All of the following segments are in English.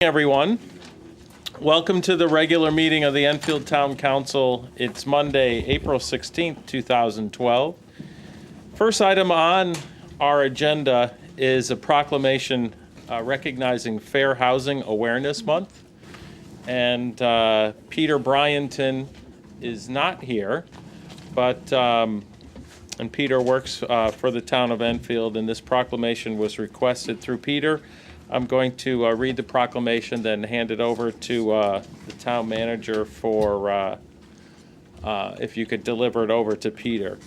Everyone, welcome to the regular meeting of the Enfield Town Council. It's Monday, April 16th, 2012. First item on our agenda is a proclamation recognizing Fair Housing Awareness Month. And Peter Bryanton is not here, but and Peter works for the town of Enfield, and this proclamation was requested through Peter. I'm going to read the proclamation, then hand it over to the town manager for if you could deliver it over to Peter.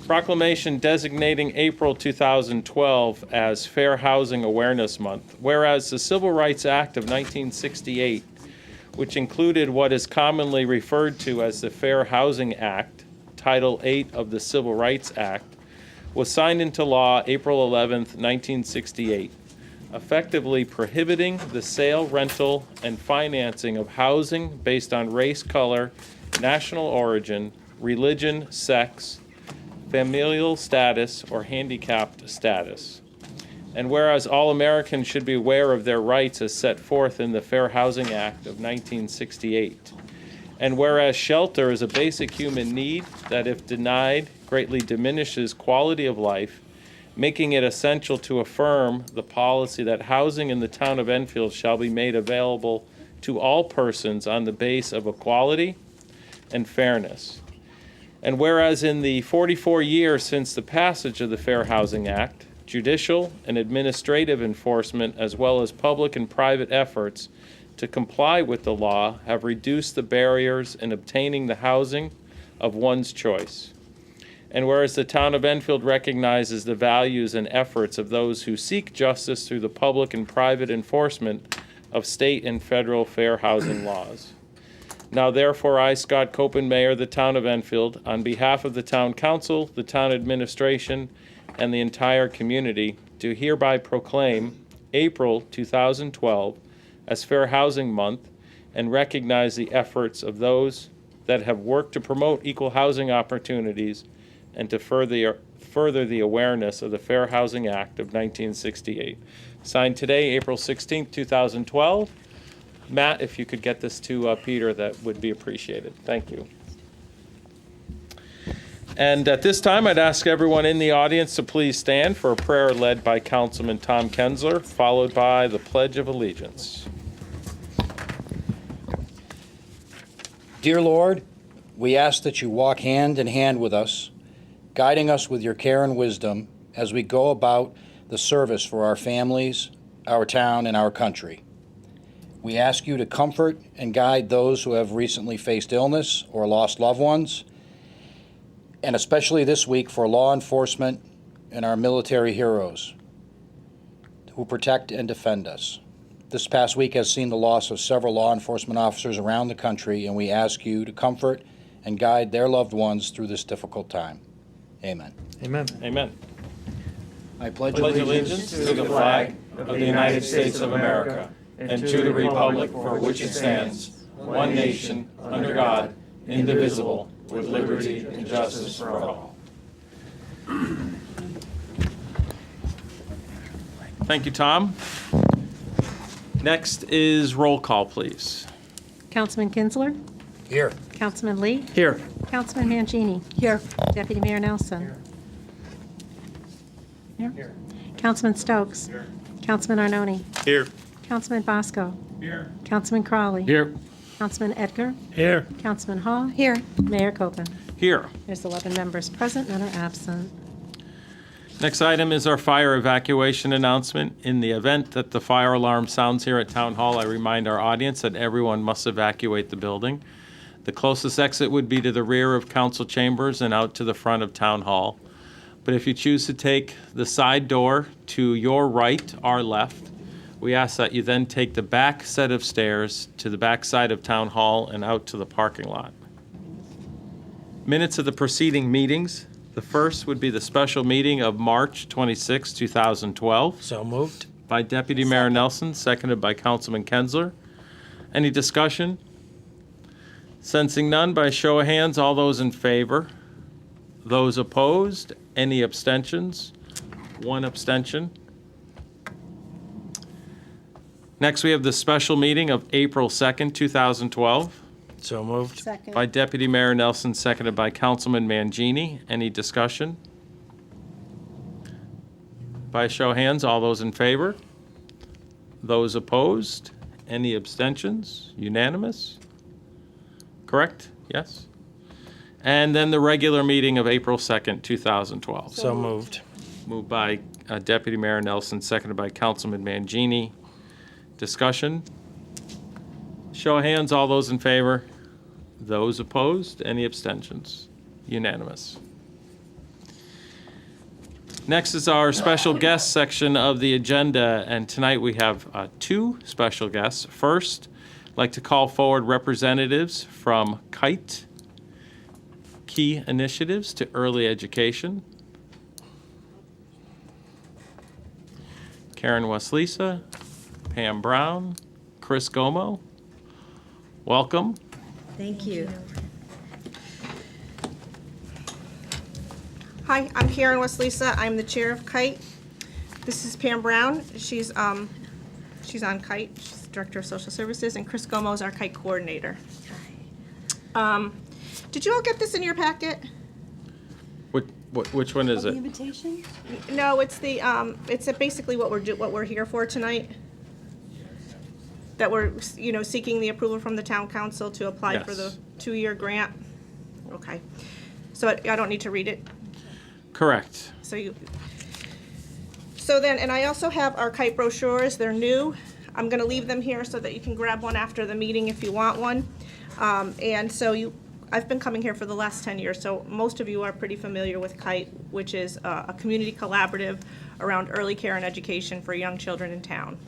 Proclamation designating April 2012 as Fair Housing Awareness Month. Whereas the Civil Rights Act of 1968, which included what is commonly referred to as the Fair Housing Act, Title 8 of the Civil Rights Act, was signed into law April 11th, 1968. Effectively prohibiting the sale, rental, and financing of housing based on race, color, national origin, religion, sex, familial status, or handicapped status. And whereas all Americans should be aware of their rights as set forth in the Fair Housing Act of 1968. And whereas shelter is a basic human need that, if denied, greatly diminishes quality of life, making it essential to affirm the policy that housing in the town of Enfield shall be made available to all persons on the basis of equality and fairness. And whereas in the 44 years since the passage of the Fair Housing Act, judicial and administrative enforcement, as well as public and private efforts to comply with the law, have reduced the barriers in obtaining the housing of one's choice. And whereas the town of Enfield recognizes the values and efforts of those who seek justice through the public and private enforcement of state and federal fair housing laws. Now therefore, I, Scott Copen, Mayor of the town of Enfield, on behalf of the town council, the town administration, and the entire community, do hereby proclaim April 2012 as Fair Housing Month and recognize the efforts of those that have worked to promote equal housing opportunities and to further the awareness of the Fair Housing Act of 1968. Signed today, April 16th, 2012. Matt, if you could get this to Peter, that would be appreciated. Thank you. And at this time, I'd ask everyone in the audience to please stand for a prayer led by Councilman Tom Kensler, followed by the Pledge of Allegiance. Dear Lord, we ask that you walk hand in hand with us, guiding us with your care and wisdom as we go about the service for our families, our town, and our country. We ask you to comfort and guide those who have recently faced illness or lost loved ones, and especially this week for law enforcement and our military heroes who protect and defend us. This past week has seen the loss of several law enforcement officers around the country, and we ask you to comfort and guide their loved ones through this difficult time. Amen. Amen. Amen. I pledge Allegiance to the flag of the United States of America and to the republic for which it stands, one nation, under God, indivisible, with liberty and justice for all. Thank you, Tom. Next is roll call, please. Councilman Kinsler. Here. Councilman Lee. Here. Councilman Mangini. Here. Deputy Mayor Nelson. Here. Councilman Stokes. Here. Councilman Arnone. Here. Councilman Bosco. Here. Councilman Crawley. Here. Councilman Edgar. Here. Councilman Hall. Here. Mayor Copen. Here. There's 11 members present, none are absent. Next item is our fire evacuation announcement. In the event that the fire alarm sounds here at Town Hall, I remind our audience that everyone must evacuate the building. The closest exit would be to the rear of council chambers and out to the front of Town Hall. But if you choose to take the side door to your right, our left, we ask that you then take the back set of stairs to the back side of Town Hall and out to the parking lot. Minutes of the preceding meetings. The first would be the special meeting of March 26, 2012. So moved. By Deputy Mayor Nelson, seconded by Councilman Kensler. Any discussion? Sensing none, by show of hands, all those in favor? Those opposed? Any abstentions? One abstention. Next, we have the special meeting of April 2nd, 2012, So moved. Second. by Deputy Mayor Nelson, seconded by Councilman Mangini. Any discussion? By a show of hands, all those in favor? Those opposed? Any abstentions? Unanimous? Correct? Yes? And then the regular meeting of April 2nd, 2012. So moved. Moved by Deputy Mayor Nelson, seconded by Councilman Mangini. Discussion? Show of hands, all those in favor? Those opposed? Any abstentions? Unanimous. Next is our special guest section of the agenda, and tonight we have two special guests. First, I'd like to call forward representatives from KITE, Key Initiatives to Early Education. Karen Weslisa, Pam Brown, Chris Gomo. Welcome. Thank you. Hi, I'm Karen Weslisa. I'm the chair of KITE. This is Pam Brown. She's on KITE. She's Director of Social Services, and Chris Gomo is our KITE coordinator. Did you all get this in your packet? Which one is it? Invitation? No, it's the it's basically what we're here for tonight. That we're seeking the approval from the town council to apply for the Yes. 2-year grant. Okay, so I don't need to read it. Correct. So then, and I also have our KITE brochures. They're new. I'm going to leave them here so that you can grab one after the meeting if you want one. And so I've been coming here for the last 10 years, so most of you are pretty familiar with KITE, which is a community collaborative around early care and education for young children in town.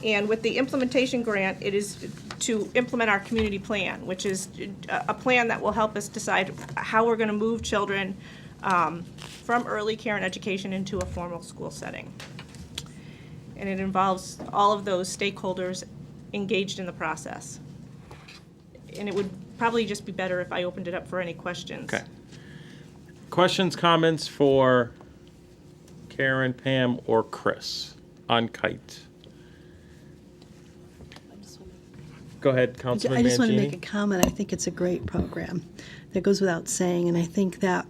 And with the implementation grant, it is to implement our community plan, which is a plan that will help us decide how we're going to move children from early care and education into a formal school setting. And it involves all of those stakeholders engaged in the process. And it would probably just be better if I opened it up for any questions. Okay. Questions, comments for Karen, Pam, or Chris on KITE? Go ahead, Councilman I just want to make a Mangini. comment. I think it's a great program. That goes without saying, and I think that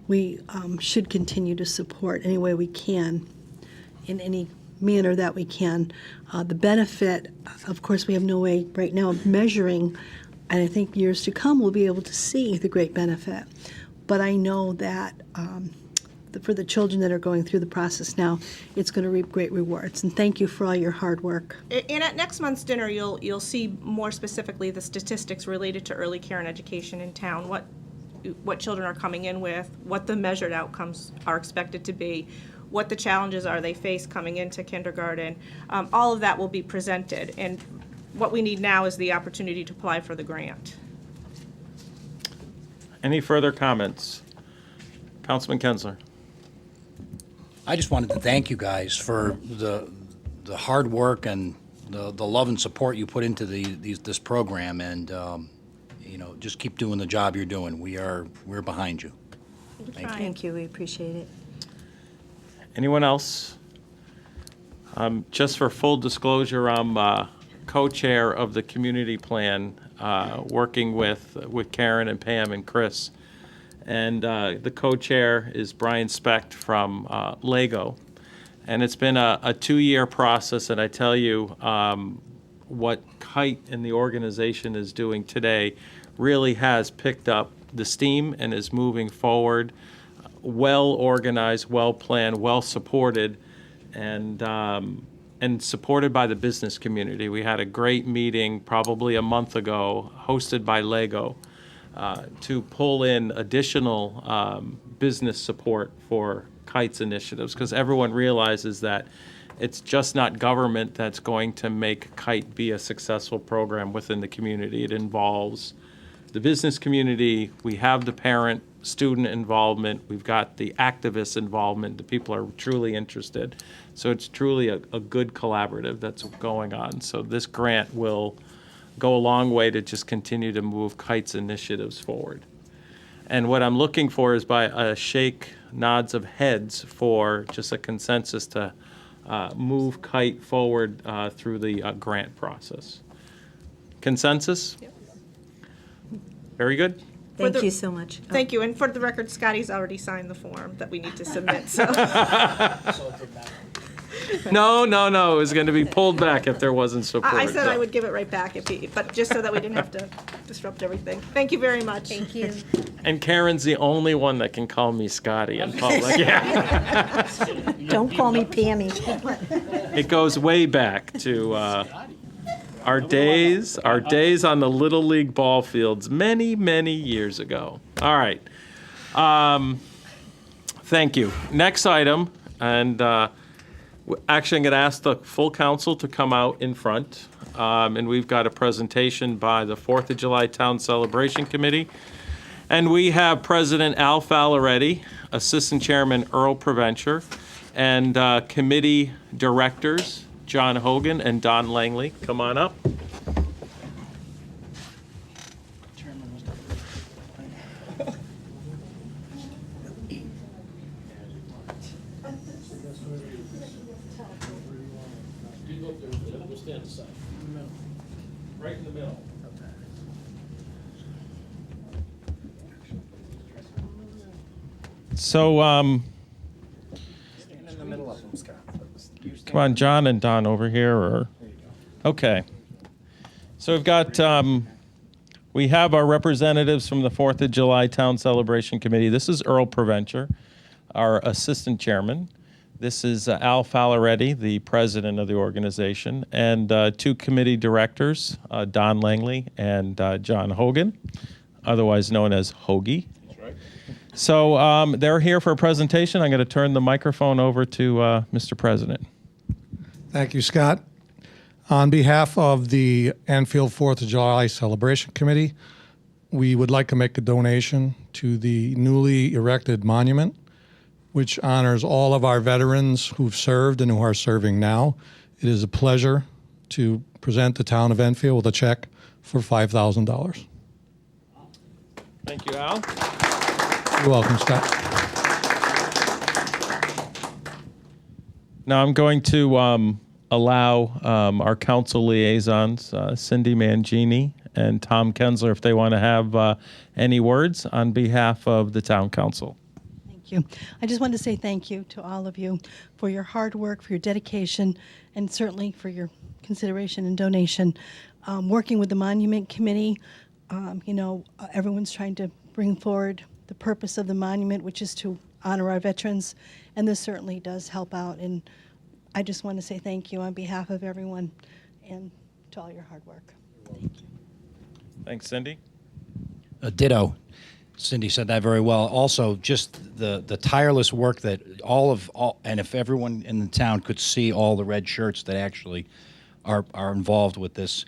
we should continue to support any way we can, in any manner that we can. The benefit, of course, we have no way right now of measuring, and I think years to come we'll be able to see the great benefit. But I know that for the children that are going through the process now, it's going to reap great rewards. And thank you for all your hard work. And at next month's dinner, you'll see more specifically the statistics related to early care and education in town, what children are coming in with, what the measured outcomes are expected to be, what the challenges are they face coming into kindergarten. All of that will be presented, and what we need now is the opportunity to apply for the grant. Any further comments? Councilman Kensler. I just wanted to thank you guys for the hard work and the love and support you put into this program, and just keep doing the job you're doing. We're behind you. Thank you. We appreciate it. Anyone else? Just for full disclosure, I'm co-chair of the community plan, working with Karen and Pam and Chris. And the co-chair is Brian Specht from LEGO. And it's been a 2-year process, and I tell you, what KITE and the organization is doing today really has picked up the steam and is moving forward, well organized, well planned, well supported, and supported by the business community. We had a great meeting probably a month ago, hosted by LEGO, to pull in additional business support for KITE's initiatives, because everyone realizes that it's just not government that's going to make KITE be a successful program within the community. It involves the business community, we have the parent-student involvement, we've got the activist involvement, the people are truly interested. So it's truly a good collaborative that's going on. So this grant will go a long way to just continue to move KITE's initiatives forward. And what I'm looking for is by a shake, nods of heads for just a consensus to move Kite forward through the grant process. Consensus? Very good. Thank the- you so much. Thank you, and for the record, Scotty's already signed the form that we need to submit, so. No, it was going to be pulled back if there wasn't support. I said I would give it right back but just so that we didn't have to disrupt everything. Thank you very much. Thank you. And Karen's the only one that can call me Scotty in public. Yeah. Don't call me Pammy. It goes way back to our days on the Little League ball fields many, many years ago. All right. Thank you. Next item, and actually I'm going to ask the full council to come out in front. And we've got a presentation by the 4th of July Town Celebration Committee. And we have President Al Falaretti, Assistant Chairman Earl Provencher, and committee directors John Hogan and Don Langley. Come on up. Right in the middle. So, come on, John and Don over here, or, okay. So we've got, we have our representatives from the 4th of July Town Celebration Committee. This is Earl Provencher, our Assistant Chairman. This is Al Falaretti, the President of the organization, and two committee directors, Don Langley and John Hogan, otherwise known as Hoagie. So they're here for a presentation. I'm going to turn the microphone over to Mr. President. Thank you, Scott. On behalf of the Enfield 4th of July Celebration Committee, we would like to make a donation to the newly erected monument, which honors all of our veterans who've served and who are serving now. It is a pleasure to present the town of Enfield with a check for $5,000. Thank you, Al. You're welcome, Scott. Now I'm going to allow our council liaisons, Cindy Mangini and Tom Kensler, if they want to have any words on behalf of the town council. Thank you. I just wanted to say thank you to all of you for your hard work, for your dedication, and certainly for your consideration and donation. Working with the Monument Committee, everyone's trying to bring forward the purpose of the monument, which is to honor our veterans, and this certainly does help out. And I just want to say thank you on behalf of everyone and to all your hard work. Thank you. Thanks, Cindy. Ditto. Cindy said that very well. Also, just the tireless work that and if everyone in the town could see all the red shirts that actually are involved with this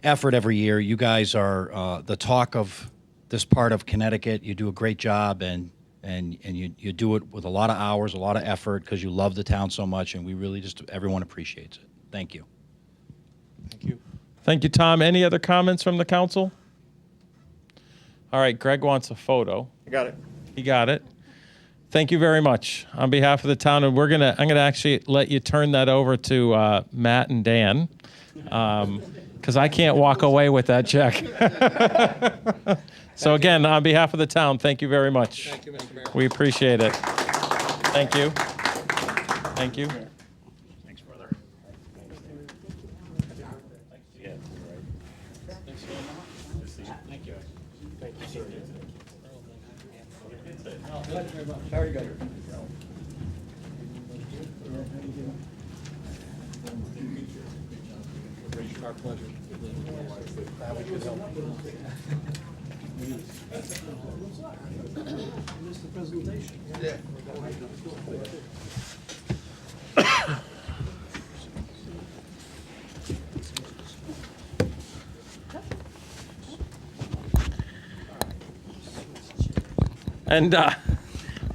effort every year. You guys are the talk of this part of Connecticut. You do a great job, and you do it with a lot of hours, a lot of effort, because you love the town so much, and we really everyone appreciates it. Thank you. Thank you. Thank you, Tom. Any other comments from the council? All right, Greg wants a photo. I got it. He got it. Thank you very much on behalf of the town, and I'm gonna actually let you turn that over to Matt and Dan, because I can't walk away with that check. So again, on behalf of the town, thank you very much. Thank you, Mr. Mayor. We appreciate it. Thank you. Thank you. Thanks, brother. Very good. Our pleasure. Glad we could help. Missed the presentation. Yeah. And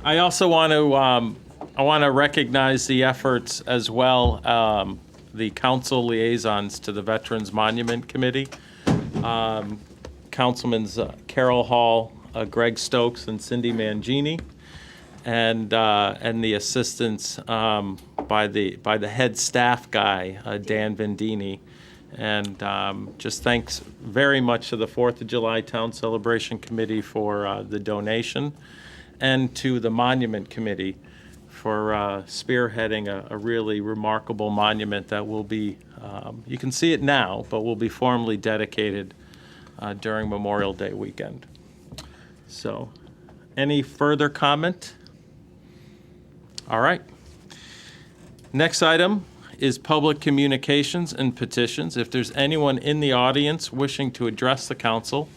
I also want to recognize the efforts as well, the council liaisons to the Veterans Monument Committee, Councilmans Carol Hall, Greg Stokes, and Cindy Mangini. and the assistance by the head staff guy, Dan Vendini. And just thanks very much to the 4th of July Town Celebration Committee for the donation, and to the Monument Committee for spearheading a really remarkable monument that will be, you can see it now, but will be formally dedicated during Memorial Day weekend. So, any further comment? All right. Next item is public communications and petitions. If there's anyone in the audience wishing to address the council,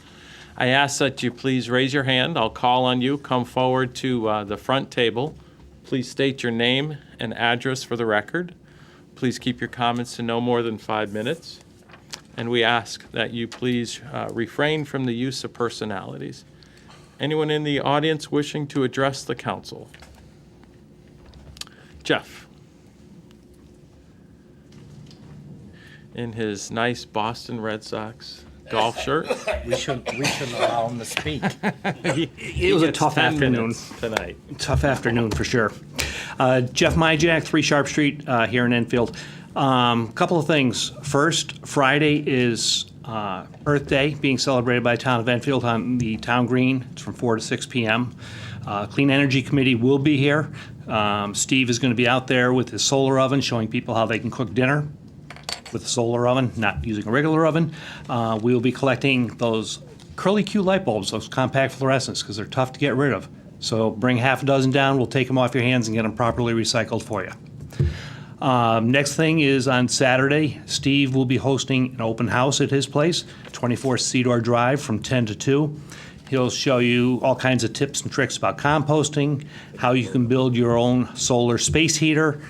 I ask that you please raise your hand. I'll call on you. Come forward to the front table. Please state your name and address for the record. Please keep your comments to no more than 5 minutes. And we ask that you please refrain from the use of personalities. Anyone in the audience wishing to address the council? Jeff. In his nice Boston Red Sox golf shirt. We should allow him to speak. It was a tough 10 afternoon. minutes tonight. Tough afternoon for sure. Jeff Myjack, 3 Sharp Street here in Enfield. Couple of things. First, Friday is Earth Day being celebrated by the town of Enfield on the town green. It's from 4 to 6 p.m. Clean Energy Committee will be here. Steve is going to be out there with his solar oven showing people how they can cook dinner with a solar oven, not using a regular oven. We will be collecting those curly Q light bulbs, those compact fluorescents, because they're tough to get rid of. So bring half a dozen down, we'll take them off your hands and get them properly recycled for you. Next thing is on Saturday, Steve will be hosting an open house at his place, 24 Cedar Drive from 10 to 2. He'll show you all kinds of tips and tricks about composting, how you can build your own solar space heater.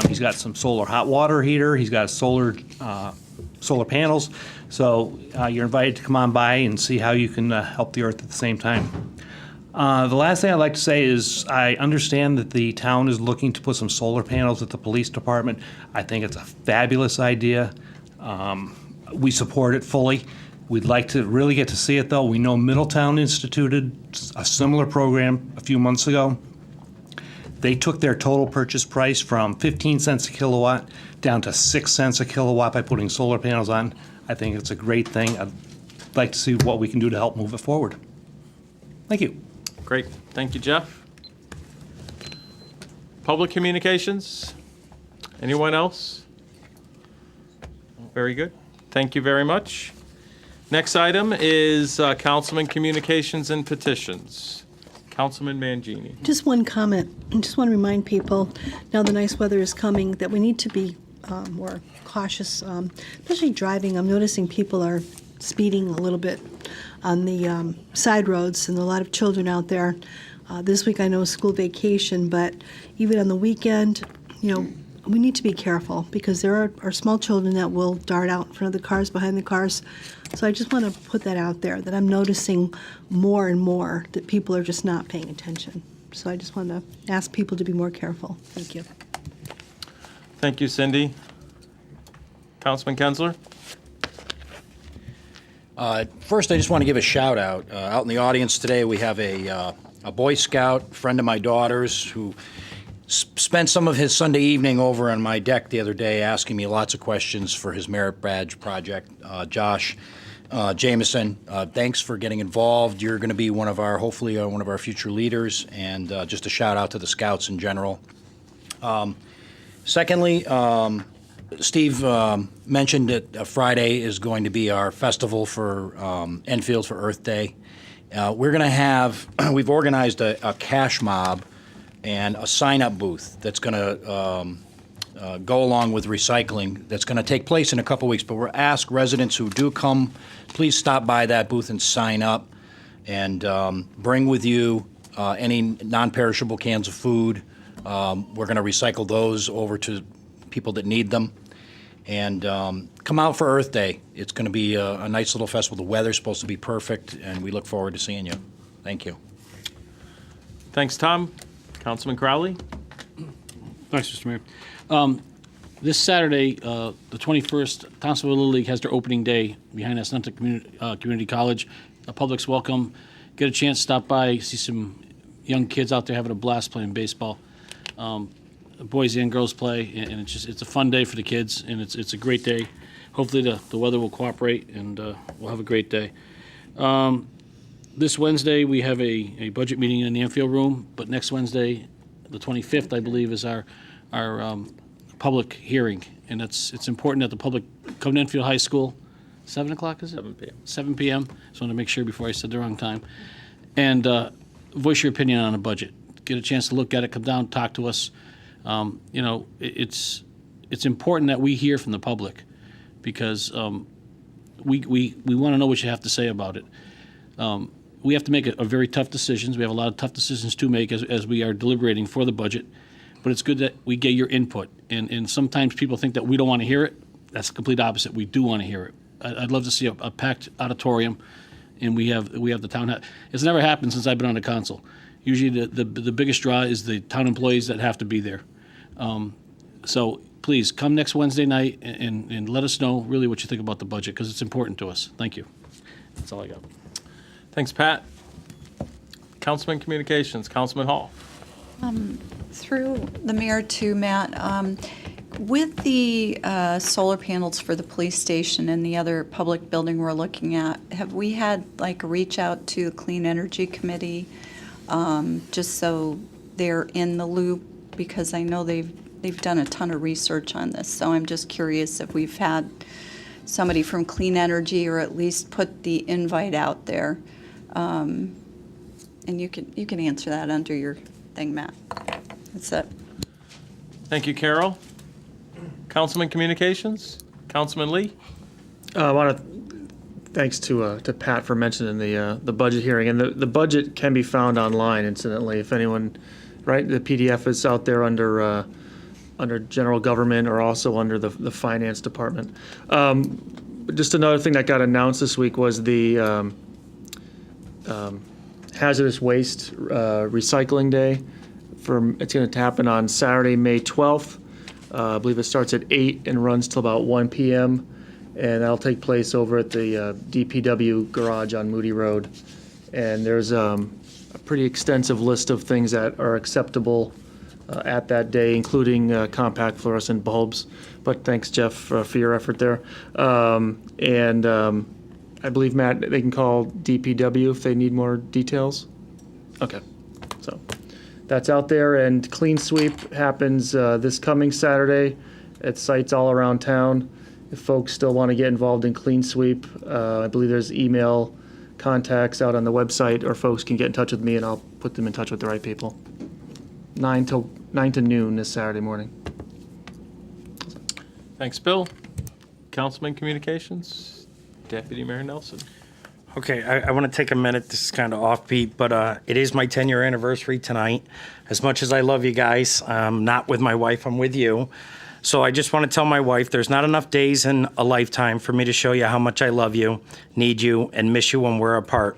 He's got some solar hot water heater. He's got solar panels. So you're invited to come on by and see how you can help the earth at the same time. The last thing I'd like to say is I understand that the town is looking to put some solar panels at the police department. I think it's a fabulous idea. We support it fully. We'd like to really get to see it, though. We know Middletown instituted a similar program a few months ago. They took their total purchase price from 15 cents a kilowatt down to 6 cents a kilowatt by putting solar panels on. I think it's a great thing. I'd like to see what we can do to help move it forward. Thank you. Great. Thank you, Jeff. Public communications? Anyone else? Very good. Thank you very much. Next item is Councilman Communications and Petitions. Councilman Mangini. Just one comment. I just want to remind people, now the nice weather is coming, that we need to be more cautious, especially driving. I'm noticing people are speeding a little bit on the side roads, and a lot of children out there. This week I know school vacation, but even on the weekend, we need to be careful because there are small children that will dart out in front of the cars, behind the cars. So I just want to put that out there, that I'm noticing more and more that people are just not paying attention. So I just want to ask people to be more careful. Thank you. Thank you, Cindy. Councilman Kensler? First, I just want to give a shout out. Out in the audience today, we have a Boy Scout, friend of my daughter's, who spent some of his Sunday evening over on my deck the other day asking me lots of questions for his merit badge project. Josh Jameson, thanks for getting involved. You're going to be hopefully one of our future leaders, and just a shout out to the Scouts in general. Secondly, Steve mentioned that Friday is going to be our festival for Enfield for Earth Day. We're going to have, we've organized a cash mob and a sign-up booth that's going to go along with recycling that's going to take place in a couple weeks. But we're ask residents who do come, please stop by that booth and sign up, and bring with you any non-perishable cans of food. We're going to recycle those over to people that need them. And come out for Earth Day. It's going to be a nice little festival. The weather's supposed to be perfect, and we look forward to seeing you. Thank you. Thanks, Tom. Councilman Crowley? Thanks, Mr. Mayor. This Saturday, the 21st, Thompsonville Little League has their opening day behind Assunta Community College. The public's welcome. Get a chance to stop by, see some young kids out there having a blast playing baseball. Boys and girls play, and it's a fun day for the kids, and it's a great day. Hopefully the weather will cooperate, and we'll have a great day. This Wednesday, we have a budget meeting in the Enfield Room, but next Wednesday, the 25th, I believe, is our public hearing, and it's important that the public come to Enfield High School. 7 o'clock, is it? 7 p.m. 7 p.m. Just wanted to make sure before I said the wrong time. And voice your opinion on a budget. Get a chance to look at it, come down, talk to us. It's important that we hear from the public because we want to know what you have to say about it. We have to make a very tough decisions. We have a lot of tough decisions to make as we are deliberating for the budget. But it's good that we get your input. And sometimes people think that we don't want to hear it. That's the complete opposite. We do want to hear it. I'd love to see a packed auditorium, and we have the town. It's never happened since I've been on the council. Usually the biggest draw is the town employees that have to be there. So please come next Wednesday night and let us know really what you think about the budget because it's important to us. Thank you. That's all I got. Thanks, Pat. Councilman Communications, Councilman Hall. Through the mayor to Matt, with the solar panels for the police station and the other public building we're looking at, have we had like a reach out to the Clean Energy Committee just so they're in the loop? Because I know they've done a ton of research on this, so I'm just curious if we've had somebody from Clean Energy or at least put the invite out there. And you can answer that under your thing, Matt. That's it. Thank you, Carol. Councilman Communications, Councilman Lee. I want to thanks to Pat for mentioning the budget hearing, and the budget can be found online. Incidentally, if anyone, right, the PDF is out there under general government or also under the finance department. Just another thing that got announced this week was the hazardous waste recycling day. It's going to happen on Saturday, May 12th. I believe it starts at 8 and runs till about 1 p.m. And that'll take place over at the DPW garage on Moody Road. And there's a pretty extensive list of things that are acceptable at that day, including compact fluorescent bulbs. But thanks, Jeff, for your effort there. I believe, Matt, they can call DPW if they need more details. Okay, so that's out there. And Clean Sweep happens this coming Saturday at sites all around town. If folks still want to get involved in Clean Sweep, I believe there's email contacts out on the website, or folks can get in touch with me and I'll put them in touch with the right people. 9 to noon this Saturday morning. Thanks, Bill. Councilman Communications, Deputy Mayor Nelson. Okay, I want to take a minute. This is kind of offbeat, but it is my 10-year anniversary tonight. As much as I love you guys, I'm not with my wife, I'm with you. So I just want to tell my wife there's not enough days in a lifetime for me to show you how much I love you, need you, and miss you when we're apart.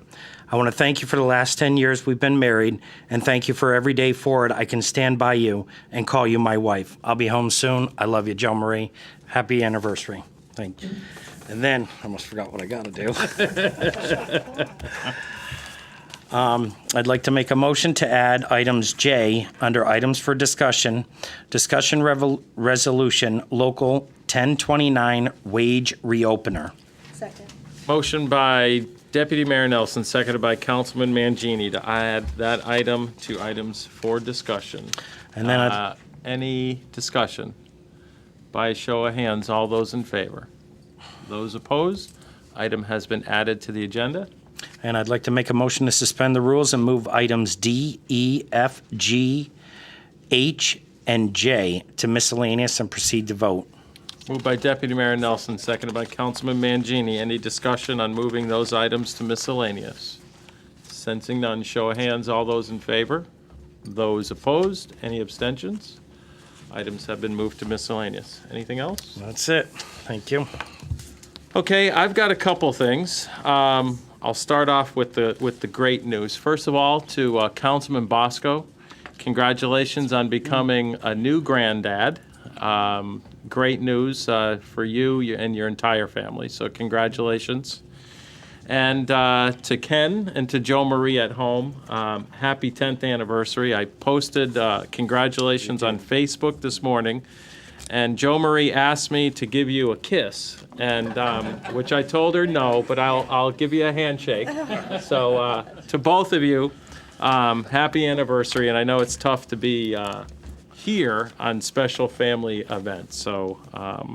I want to thank you for the last 10 years we've been married, and thank you for every day forward I can stand by you and call you my wife. I'll be home soon. I love you, Joe Marie. Happy anniversary. Thank you. And then, I almost forgot what I got to do. I'd like to make a motion to add items J under items for discussion, resolution, local 1029 wage reopener. Second. Motion by Deputy Mayor Nelson, seconded by Councilman Mangini to add that item to items for discussion. And then any discussion? By a show of hands, all those in favor? Those opposed? Item has been added to the agenda. And I'd like to make a motion to suspend the rules and move items D, E, F, G, H, and J to miscellaneous and proceed to vote. Moved by Deputy Mayor Nelson, seconded by Councilman Mangini. Any discussion on moving those items to miscellaneous? Sensing none, show of hands, all those in favor? Those opposed? Any abstentions? Items have been moved to miscellaneous. Anything else? That's it. Thank you. Okay, I've got a couple things. I'll start off with the great news. First of all, to Councilman Bosco, congratulations on becoming a new granddad. Great news for you and your entire family, so congratulations. And to Ken and to Joe Marie at home, happy 10th anniversary. I posted congratulations on Facebook this morning, and Joe Marie asked me to give you a kiss, and which I told her no, but I'll give you a handshake. So to both of you, happy anniversary, and I know it's tough to be here on special family events. So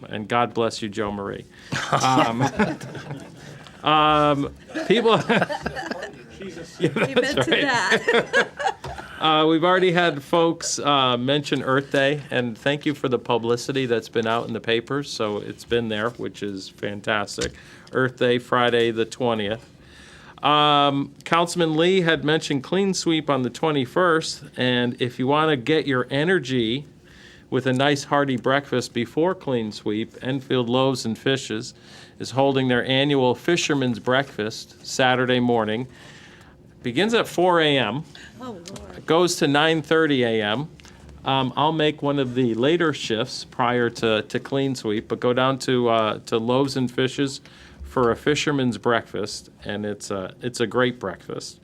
and God bless you, Joe Marie. People. We've already had folks mention Earth Day, and thank you for the publicity that's been out in the papers. So it's been there, which is fantastic. Earth Day, Friday the 20th. Councilman Lee had mentioned Clean Sweep on the 21st, and if you want to get your energy with a nice hearty breakfast before Clean Sweep, Enfield Loaves and Fishes is holding their annual Fisherman's Breakfast Saturday morning. Begins at 4 a.m. It goes to 9:30 a.m. I'll make one of the later shifts prior to Clean Sweep, but go down to Loaves and Fishes for a Fisherman's Breakfast, and it's a great breakfast.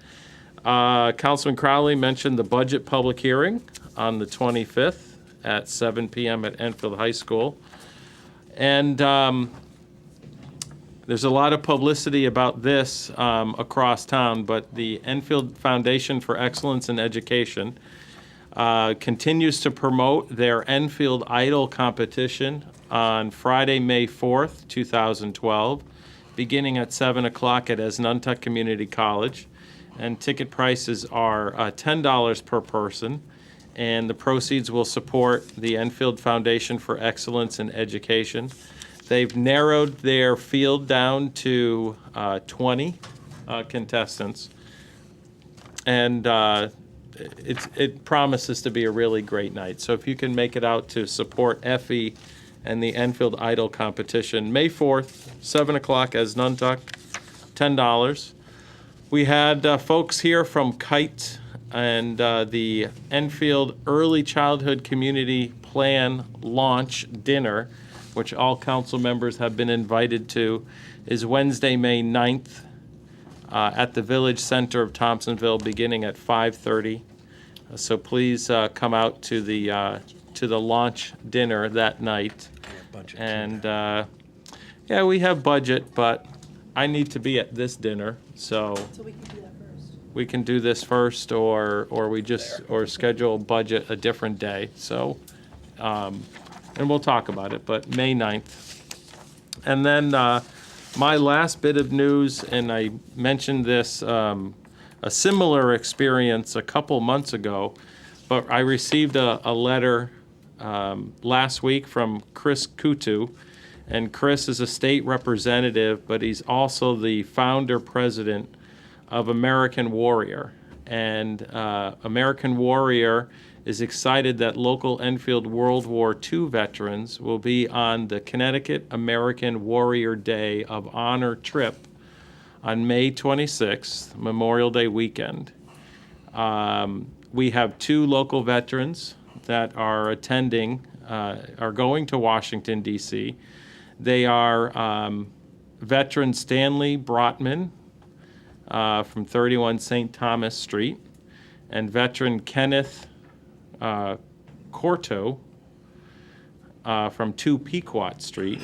Councilman Crowley mentioned the budget public hearing on the 25th at 7 p.m. at Enfield High School. And there's a lot of publicity about this across town, but the Enfield Foundation for Excellence in Education continues to promote their Enfield Idol competition on Friday, May 4th, 2012, beginning at 7 o'clock at Asnuntuck Community College. And ticket prices are $10 per person, and the proceeds will support the Enfield Foundation for Excellence in Education. They've narrowed their field down to 20 contestants, and it promises to be a really great night. So if you can make it out to support Effie and the Enfield Idol competition, May 4th, 7 o'clock, Asnuntuck, $10. We had folks here from Kite and the Enfield Early Childhood Community Plan launch dinner, which all council members have been invited to, is Wednesday, May 9th at the Village Center of Thompsonville, beginning at 5:30. So please come out to the launch dinner that night. And yeah, we have budget, but I need to be at this dinner, so we can do that first. We can do this first, or schedule budget a different day. So. And we'll talk about it, but May 9th. And then my last bit of news, and I mentioned this, a similar experience a couple months ago, but I received a letter last week from Chris Kutu, and Chris is a state representative, but he's also the founder president of American Warrior. And American Warrior is excited that local Enfield World War II veterans will be on the Connecticut American Warrior Day of Honor trip on May 26th, Memorial Day weekend. We have 2 local veterans that are attending, are going to Washington, D.C. They are veteran Stanley Brotman from 31 St. Thomas Street, and veteran Kenneth Corto from 2 Pequot Street.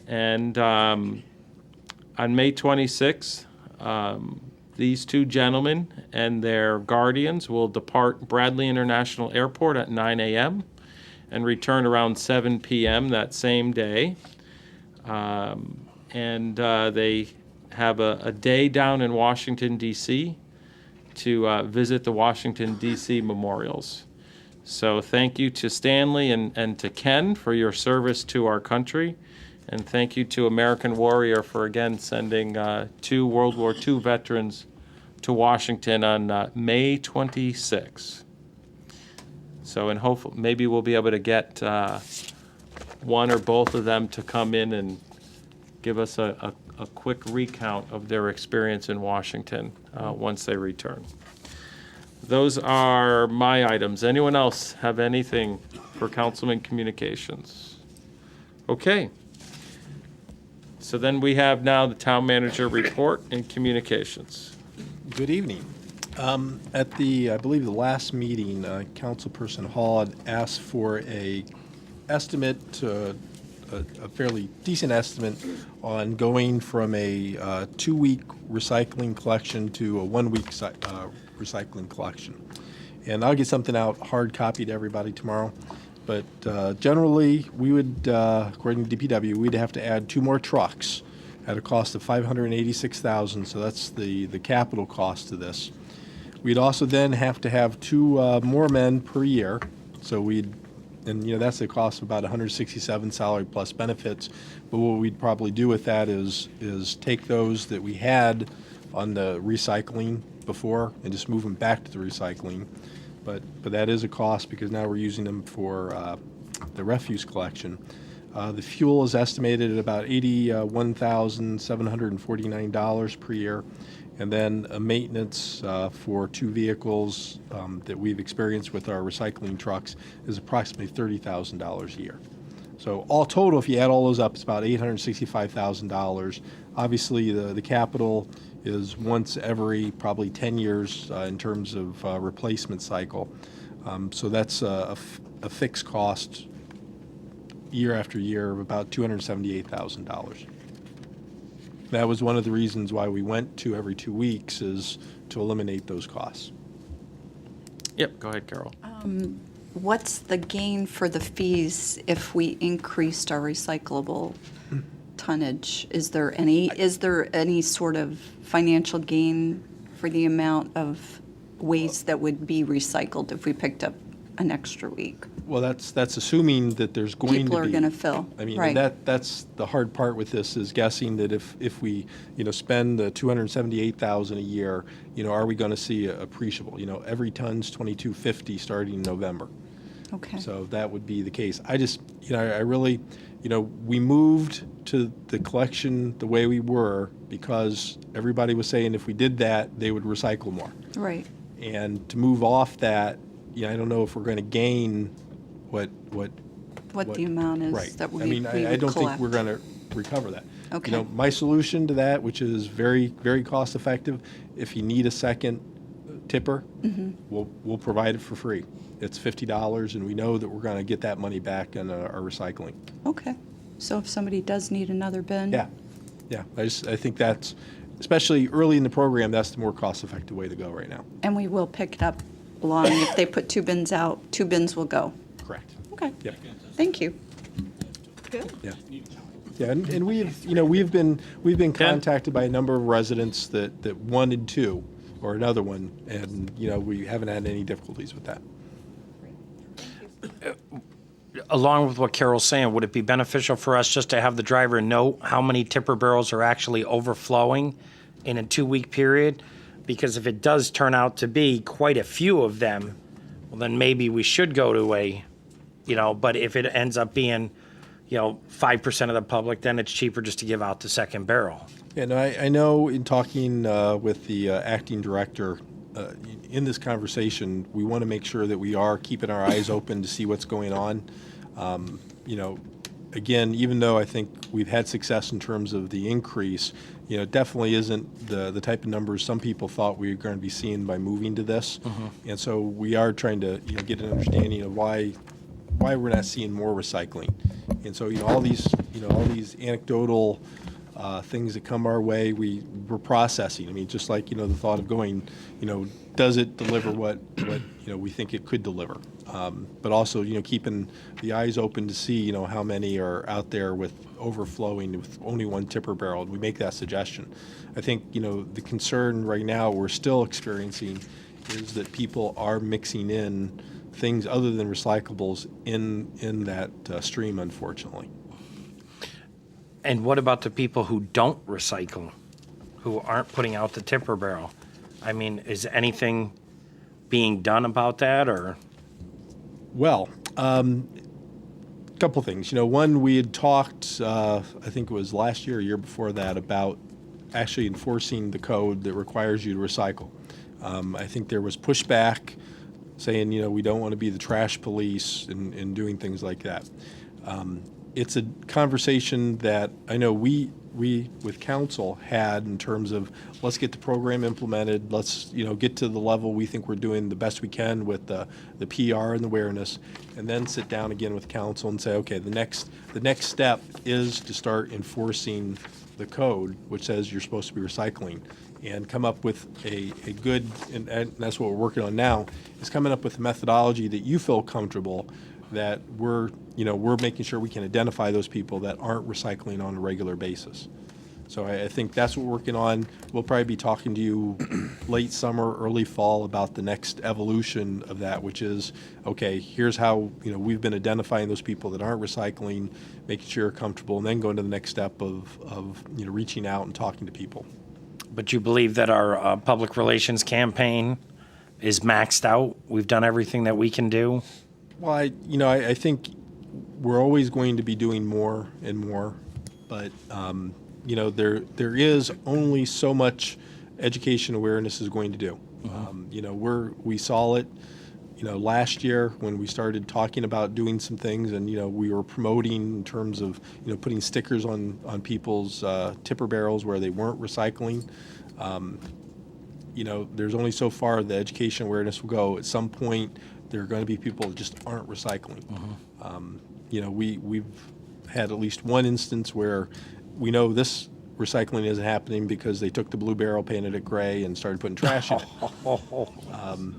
And on May 26th, these 2 gentlemen and their guardians will depart Bradley International Airport at 9 a.m. and return around 7 p.m. that same day. And they have a day down in Washington, D.C. to visit the Washington, D.C. memorials. So thank you to Stanley and to Ken for your service to our country. And thank you to American Warrior for, again, sending 2 World War II veterans to Washington on May 26. So, and hopefully, maybe we'll be able to get one or both of them to come in and give us a quick recount of their experience in Washington once they return. Those are my items. Anyone else have anything for Councilman Communications? Okay. So then we have now the town manager report and communications. Good evening. At the, I believe the last meeting, Councilperson Hall had asked for a estimate, a fairly decent estimate on going from a 2-week recycling collection to a 1-week recycling collection. And I'll get something out hard copy to everybody tomorrow. But generally, we would, according to DPW, we'd have to add 2 more trucks at a cost of $586,000. So that's the capital cost of this. We'd also then have to have 2 more men per year. So that's the cost of about 167 salary plus benefits. But what we'd probably do with that is take those that we had on the recycling before and just move them back to the recycling. But that is a cost because now we're using them for the refuse collection. The fuel is estimated at about $81,749 per year. And then a maintenance for 2 vehicles that we've experienced with our recycling trucks is approximately $30,000 a year. So all total, if you add all those up, it's about $865,000. Obviously, the capital is once every probably 10 years in terms of replacement cycle. So that's a fixed cost year after year of about $278,000. That was one of the reasons why we went to every 2 weeks, is to eliminate those costs. Yep, go ahead, Carol. What's the gain for the fees if we increased our recyclable tonnage? Is there any sort of financial gain for the amount of waste that would be recycled if we picked up an extra week? Well, that's assuming that there's going to be. People are going to fill. I mean, right. that's the hard part with this, is guessing that if we, spend the $278,000 a year, are we going to see appreciable? Every ton's $22.50 starting in November. Okay. So that would be the case. I just, I really, we moved to the collection the way we were because everybody was saying if we did that, they would recycle more. Right. And to move off that, I don't know if we're going to gain what the amount is right. that we I mean, we I would don't collect. think we're going to recover that. Okay. My solution to that, which is very, very cost effective, if you need a second tipper, we'll provide it for free. It's $50, and we know that we're going to get that money back in our recycling. Okay. So if somebody does need another bin? Yeah. I think that's, especially early in the program, that's the more cost-effective way to go right now. And we will pick it up along. If they put 2 bins out, 2 bins will go. Correct. Okay. Yep. Thank you. Good. Yeah, and we've been contacted by a number of residents that wanted 2 or another one, and we haven't had any difficulties with that. Along with what Carol's saying, would it be beneficial for us just to have the driver know how many tipper barrels are actually overflowing in a 2-week period? Because if it does turn out to be quite a few of them, well, then maybe we should go to but if it ends up being, 5% of the public, then it's cheaper just to give out the second barrel. Yeah, no, I know in talking with the acting director, in this conversation, we want to make sure that we are keeping our eyes open to see what's going on. Again, even though I think we've had success in terms of the increase, it definitely isn't the type of numbers some people thought we were going to be seeing by moving to this. And so we are trying to get an understanding of why we're not seeing more recycling. And so all these anecdotal things that come our way, we're processing. I mean, just like the thought of going, does it deliver what we think it could deliver? But also keeping the eyes open to see how many are out there with overflowing with only 1 tipper barrel. And we make that suggestion. I think the concern right now we're still experiencing is that people are mixing in things other than recyclables in that stream, unfortunately. And what about the people who don't recycle, who aren't putting out the tipper barrel? I mean, is anything being done about that, or? Well, a couple things. One, we had talked, I think it was last year or year before that, about actually enforcing the code that requires you to recycle. I think there was pushback saying, we don't want to be the trash police and doing things like that. it's a conversation that I know we with council had in terms of, let's get the program implemented, let's, get to the level we think we're doing the best we can with the PR and the awareness, and then sit down again with council and say, okay, the next step is to start enforcing the code, which says you're supposed to be recycling, and come up with a good, and that's what we're working on now, is coming up with a methodology that you feel comfortable that we're making sure we can identify those people that aren't recycling on a regular basis. So I think that's what we're working on. We'll probably be talking to you late summer, early fall about the next evolution of that, which is, okay, here's how, we've been identifying those people that aren't recycling, making sure you're comfortable, and then going to the next step of reaching out and talking to people. But you believe that our public relations campaign is maxed out? We've done everything that we can do? Well, I think we're always going to be doing more and more, but there is only so much education awareness is going to do. We saw it, last year when we started talking about doing some things, and we were promoting in terms of putting stickers on people's tipper barrels where they weren't recycling. There's only so far the education awareness will go. At some point, there are going to be people that just aren't recycling. We've had at least one instance where we know this recycling isn't happening because they took the blue barrel, painted it gray, and started putting trash in it.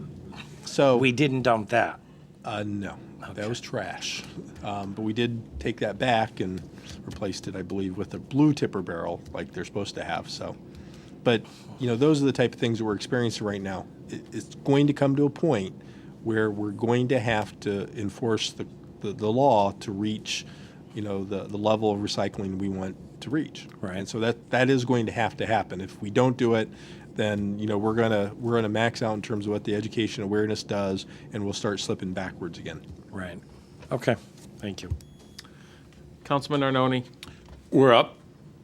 So we didn't dump that. No, that was trash. But we did take that back and replaced it, I believe, with a blue tipper barrel like they're supposed to have. So, but those are the type of things that we're experiencing right now. It's going to come to a point where we're going to have to enforce the law to reach, the level of recycling we want to reach. Right. And so that is going to happen. If we don't do it, then we're gonna max out in terms of what the education awareness does, and we'll start slipping backwards again. Right. Okay. Thank you. Councilman Arnone? We're up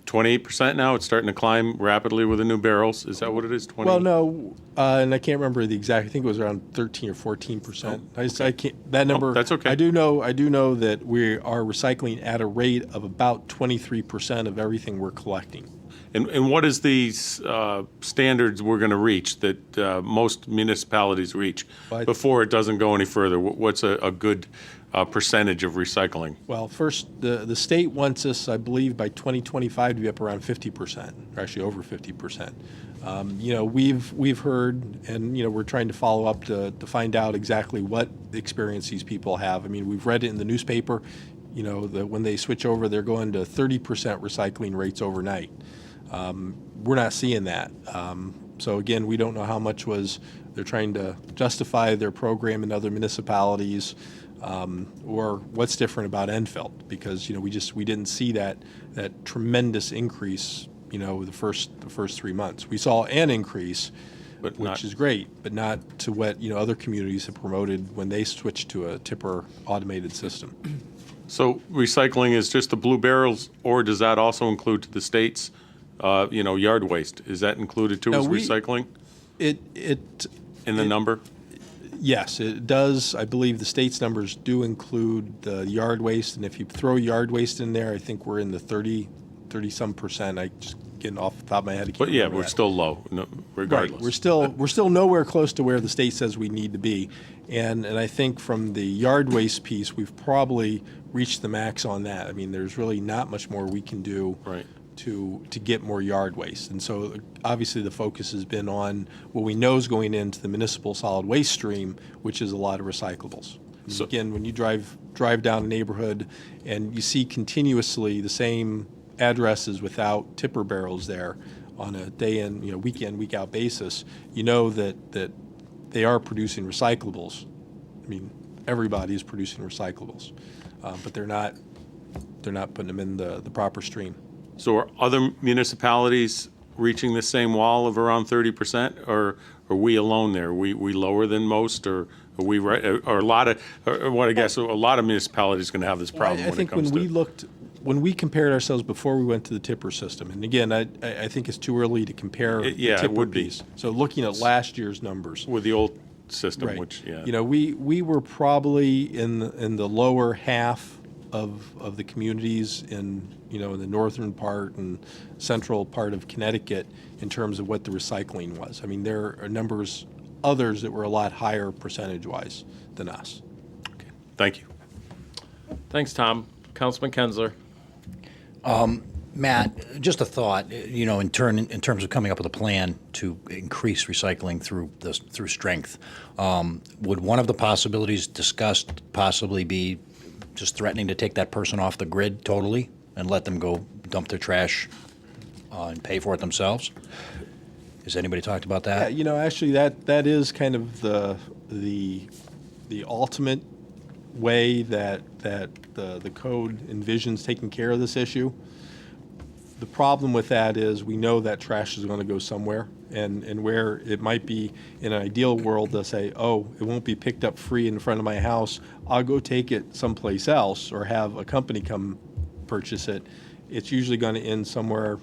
28% now. It's starting to climb rapidly with the new barrels. Is that what it is? 20? Well, no, and I can't remember the exact. I think it was around 13 or 14%. I can't. That number. that's okay. I do know that we are recycling at a rate of about 23% of everything we're collecting. And what is the standards we're going to reach that most municipalities reach before it doesn't go any further? What's a good percentage of recycling? Well, first, the state wants us, I believe, by 2025 to be up around 50%, or actually over 50%. We've heard, and we're trying to follow up to find out exactly what experience these people have. I mean, we've read it in the newspaper, that when they switch over, they're going to 30% recycling rates overnight. We're not seeing that. So again, we don't know how much they're trying to justify their program in other municipalities. Or what's different about Enfield, because we didn't see that tremendous increase the first 3 months. We saw an increase, which is great, but not to what other communities have promoted when they switched to a tipper automated system. So recycling is just the blue barrels, or does that also include to the state's yard waste? Is that included too as recycling? In the number? Yes, it does. I believe the state's numbers do include the yard waste, and if you throw yard waste in there, I think we're in the 30-some percent. I just getting off the top of my head. But yeah, we're still low, regardless. Right. We're still nowhere close to where the state says we need to be, and I think from the yard waste piece, we've probably reached the max on that. I mean, there's really not much more we can do. Right. To get more yard waste. And so obviously the focus has been on what we know is going into the municipal solid waste stream, which is a lot of recyclables. So again, when you drive down a neighborhood and you see continuously the same addresses without tipper barrels there on a day in, week in, week out basis, that they are producing recyclables. I mean, everybody is producing recyclables, but they're not putting them in the proper stream. So are other municipalities reaching the same wall of around 30%, or are we alone there? Are we lower than most, or are we right? Or a lot of municipalities are going to have this problem. I think when we compared ourselves before we went to the tipper system, and again, I think it's too early to compare the tipper it would piece. be. So looking at last year's numbers with the old system, right. which we were probably in the lower half of the communities in, in the northern part and central part of Connecticut in terms of what the recycling was. I mean, there are others that were a lot higher percentage-wise than us. Thank you. Thanks, Tom. Councilman Kensler. Matt, just a thought, in terms of coming up with a plan to increase recycling through strength. Would one of the possibilities discussed possibly be just threatening to take that person off the grid totally and let them go dump their trash and pay for it themselves? Has anybody talked about that? Yeah, actually that is kind of the ultimate way that the code envisions taking care of this issue. The problem with that is we know that trash is going to go somewhere, and where it might be in an ideal world to say, oh, it won't be picked up free in front of my house, I'll go take it someplace else or have a company come purchase it. It's usually going to end somewhere,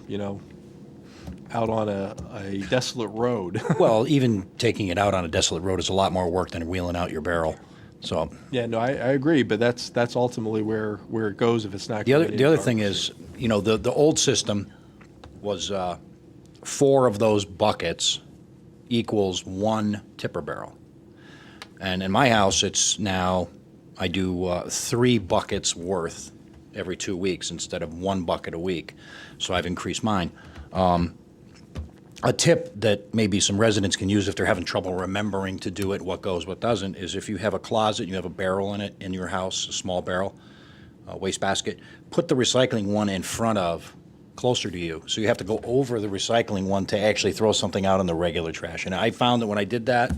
out on a desolate road. Well, even taking it out on a desolate road is a lot more work than wheeling out your barrel. So Yeah, no, I agree, but that's ultimately where it goes if it's not. the going other into thing garbage. is, the old system was 4 of those buckets equals 1 tipper barrel, and in my house it's now I do 3 buckets worth every 2 weeks instead of 1 bucket a week, so I've increased mine. A tip that maybe some residents can use if they're having trouble remembering to do it, what goes, what doesn't, is if you have a closet and you have a barrel in it in your house, a small barrel, a wastebasket, put the recycling one in front of, closer to you. So you have to go over the recycling one to actually throw something out in the regular trash. And I found that when I did that,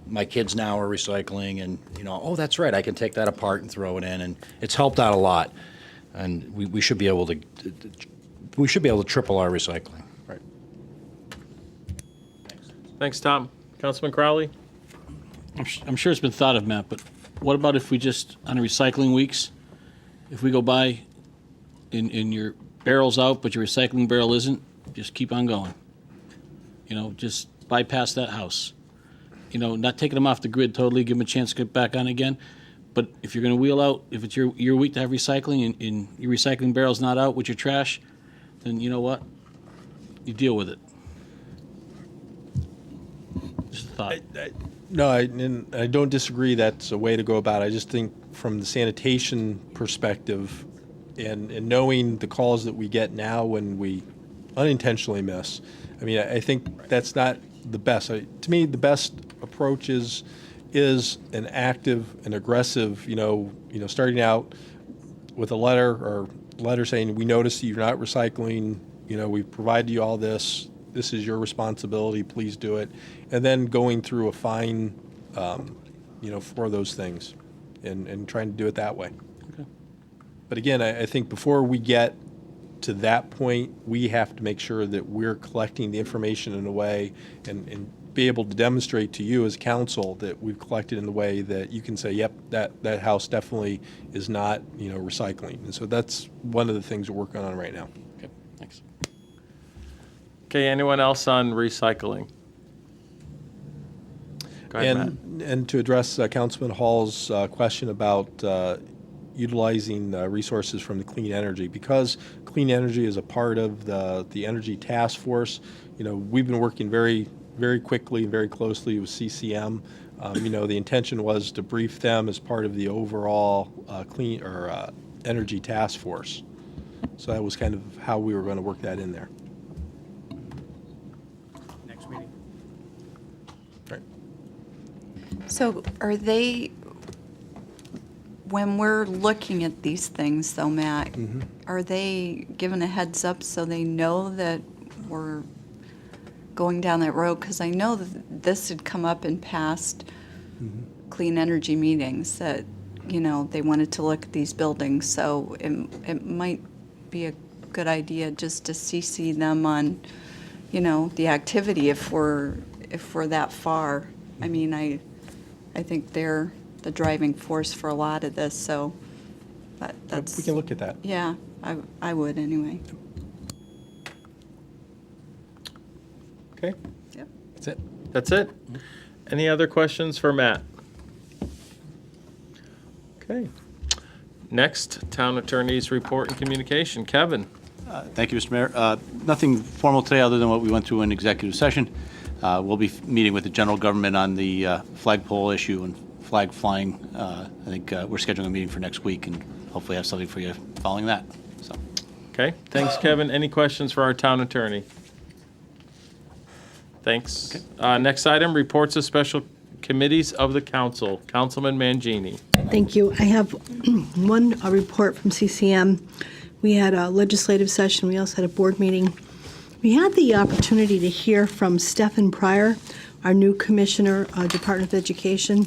my kids now are recycling and, oh, that's right, I can take that apart and throw it in. And it's helped out a lot. And we should be able to triple our recycling. Right. Thanks, Tom. Councilman Crowley. I'm sure it's been thought of, Matt, but what about if we just, on the recycling weeks, if we go by and your barrel's out, but your recycling barrel isn't, just keep on going. Just bypass that house. Not taking them off the grid totally, give them a chance to get back on again. But if you're going to wheel out, if it's your week to have recycling and your recycling barrel's not out with your trash, then you know what? You deal with it. Just a thought. No, I don't disagree that's a way to go about it. I just think from the sanitation perspective and knowing the calls that we get now when we unintentionally miss, I think that's not the best. To me, the best approach is an active and aggressive, starting out with a letter saying, we notice that you're not recycling, we've provided you all this is your responsibility, please do it. And then going through a fine, for those things and trying to do it that way. Okay. But again, I think before we get to that point, we have to make sure that we're collecting the information in a way and be able to demonstrate to you as council that we've collected in a way that you can say, yep, that house definitely is not, recycling. And so that's one of the things we're working on right now. Okay, thanks. Okay, anyone else on recycling? Go ahead, Matt. And to address Councilman Hall's question about utilizing resources from the clean energy, because clean energy is a part of the energy task force, we've been working very, very quickly and very closely with CCM. The intention was to brief them as part of the overall energy task force. So that was kind of how we were going to work that in there. Next meeting. Right. So are they, when we're looking at these things though, Matt, are they given a heads up so they know that we're going down that road? Because I know that this had come up in past clean energy meetings that, they wanted to look at these buildings. So it might be a good idea just to CC them on, the activity if we're that far. I think they're the driving force for a lot of this, so that's... We can look at that. Yeah, I would anyway. Okay, Yep. That's it. that's it. Any other questions for Matt? Okay. Next, Town Attorney's Report and Communication. Kevin? Thank you, Mr. Mayor. Nothing formal today other than what we went through in executive session. We'll be meeting with the general government on the flagpole issue and flag flying. I think we're scheduling a meeting for next week and hopefully have something for you following that. So, Okay, thanks, Kevin. Any questions for our town attorney? Thanks. Next item, reports of special committees of the council. Councilman Mangini. Thank you. I have one report from CCM. We had a legislative session. We also had a board meeting. We had the opportunity to hear from Stephen Pryor, our new commissioner, Department of Education,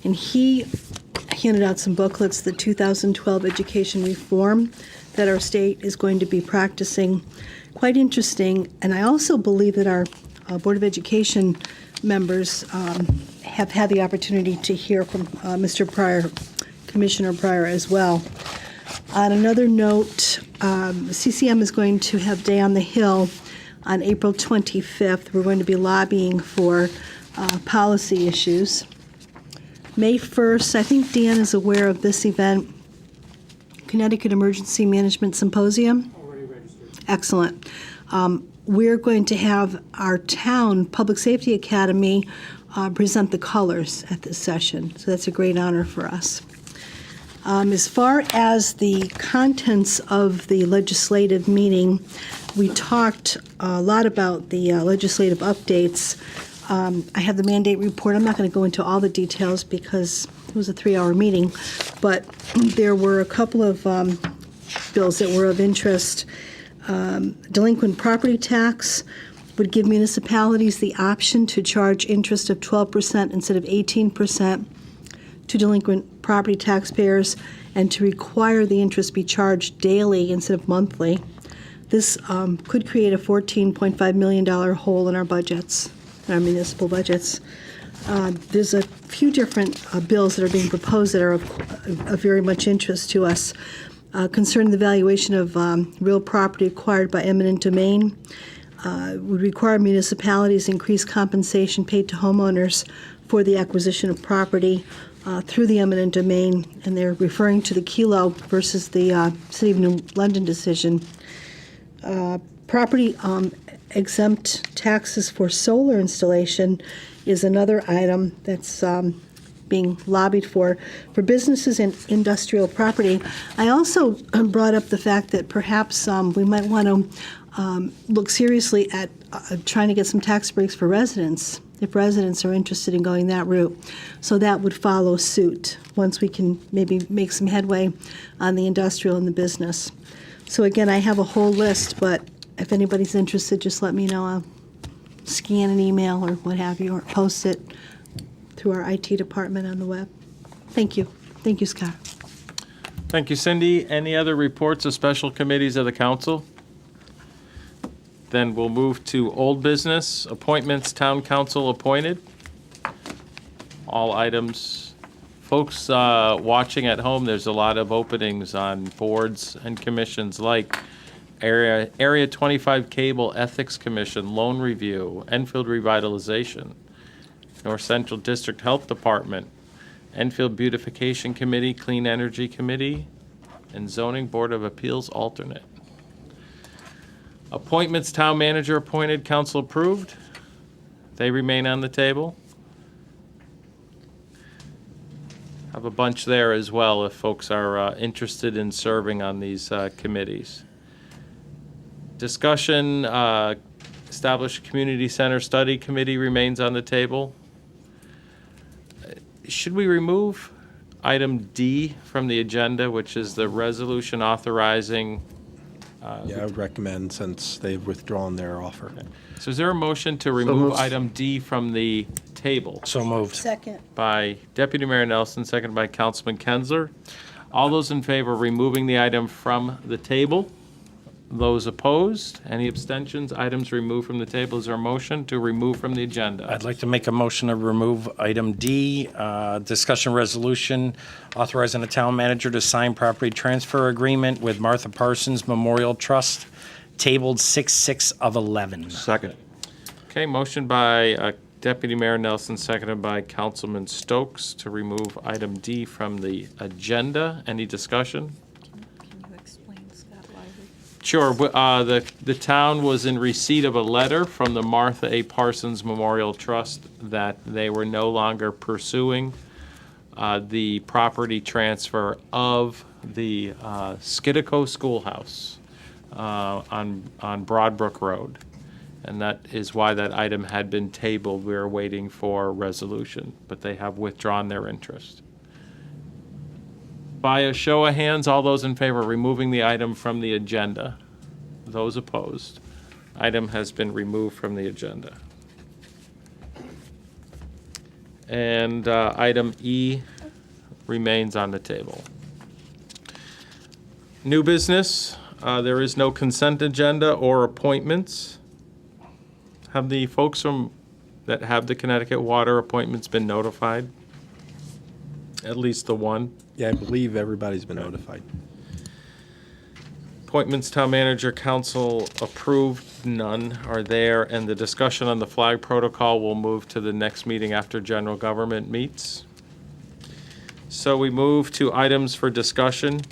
and he handed out some booklets, the 2012 education reform that our state is going to be practicing. Quite interesting. And I also believe that our Board of Education members have had the opportunity to hear from Mr. Pryor, Commissioner Pryor as well. On another note, CCM is going to have Day on the Hill on April 25th. We're going to be lobbying for policy issues. May 1st, I think Dan is aware of this event, Connecticut Emergency Management Symposium. Already registered. Excellent. We're going to have our town Public Safety Academy present the colors at this session, so that's a great honor for us. As far as the contents of the legislative meeting, we talked a lot about the legislative updates. I have the mandate report. I'm not going to go into all the details because it was a 3-hour meeting, but there were a couple of bills that were of interest. Delinquent property tax would give municipalities the option to charge interest of 12% instead of 18% to delinquent property taxpayers and to require the interest be charged daily instead of monthly. This could create a $14.5 million hole in our budgets, in our municipal budgets. There's a few different bills that are being proposed that are of very much interest to us. Concerning the valuation of real property acquired by eminent domain, would require municipalities increase compensation paid to homeowners for the acquisition of property through the eminent domain, and they're referring to the Kelo versus the City of New London decision. Property exempt taxes for solar installation is another item that's being lobbied for businesses and industrial property. I also brought up the fact that perhaps we might want to look seriously at trying to get some tax breaks for residents, if residents are interested in going that route. So that would follow suit once we can maybe make some headway on the industrial and the business. So again, I have a whole list, but if anybody's interested, just let me know. I'll scan an email or what have you, or post it through our IT department on the web. Thank you. Thank you, Scott. Thank you, Cindy. Any other reports of special committees of the council? Then we'll move to old business, appointments, town council appointed. All items. Folks watching at home, there's a lot of openings on boards and commissions like Area 25 Cable Ethics Commission, Loan Review, Enfield Revitalization, North Central District Health Department, Enfield Beautification Committee, Clean Energy Committee, and Zoning Board of Appeals alternate. Appointments, town manager appointed, council approved. They remain on the table. Have a bunch there as well if folks are interested in serving on these committees. Discussion, establish community center study committee remains on the table. Should we remove item D from the agenda, which is the resolution authorizing? Yeah, I would recommend, since they've withdrawn their offer. Okay. So is there a motion to remove item D from the table? So moved. Second. By Deputy Mayor Nelson, seconded by Councilman Kensler. All those in favor of removing the item from the table? Those opposed? Any abstentions? Items removed from the table. Is there a motion to remove from the agenda? I'd like to make a motion to remove item D, discussion resolution authorizing the town manager to sign property transfer agreement with Martha Parsons Memorial Trust, tabled 6/6 of 11. Second. Okay, motion by Deputy Mayor Nelson, seconded by Councilman Stokes to remove item D from the agenda. Any discussion? Can you explain, Scott Lively? Sure. The town was in receipt of a letter from the Martha A. Parsons Memorial Trust that they were no longer pursuing the property transfer of the Skidco Schoolhouse on Broadbrook Road. And that is why that item had been tabled. We were waiting for resolution, but they have withdrawn their interest. By a show of hands, all those in favor of removing the item from the agenda? Those opposed? Item has been removed from the agenda. And item E remains on the table. New business, there is no consent agenda or appointments. Have the folks that have the Connecticut Water appointments been notified? At least the one? Yeah, I believe everybody's been notified. Appointments, town manager, council approved, none are there, and the discussion on the flag protocol will move to the next meeting after general government meets. So we move to items for discussion.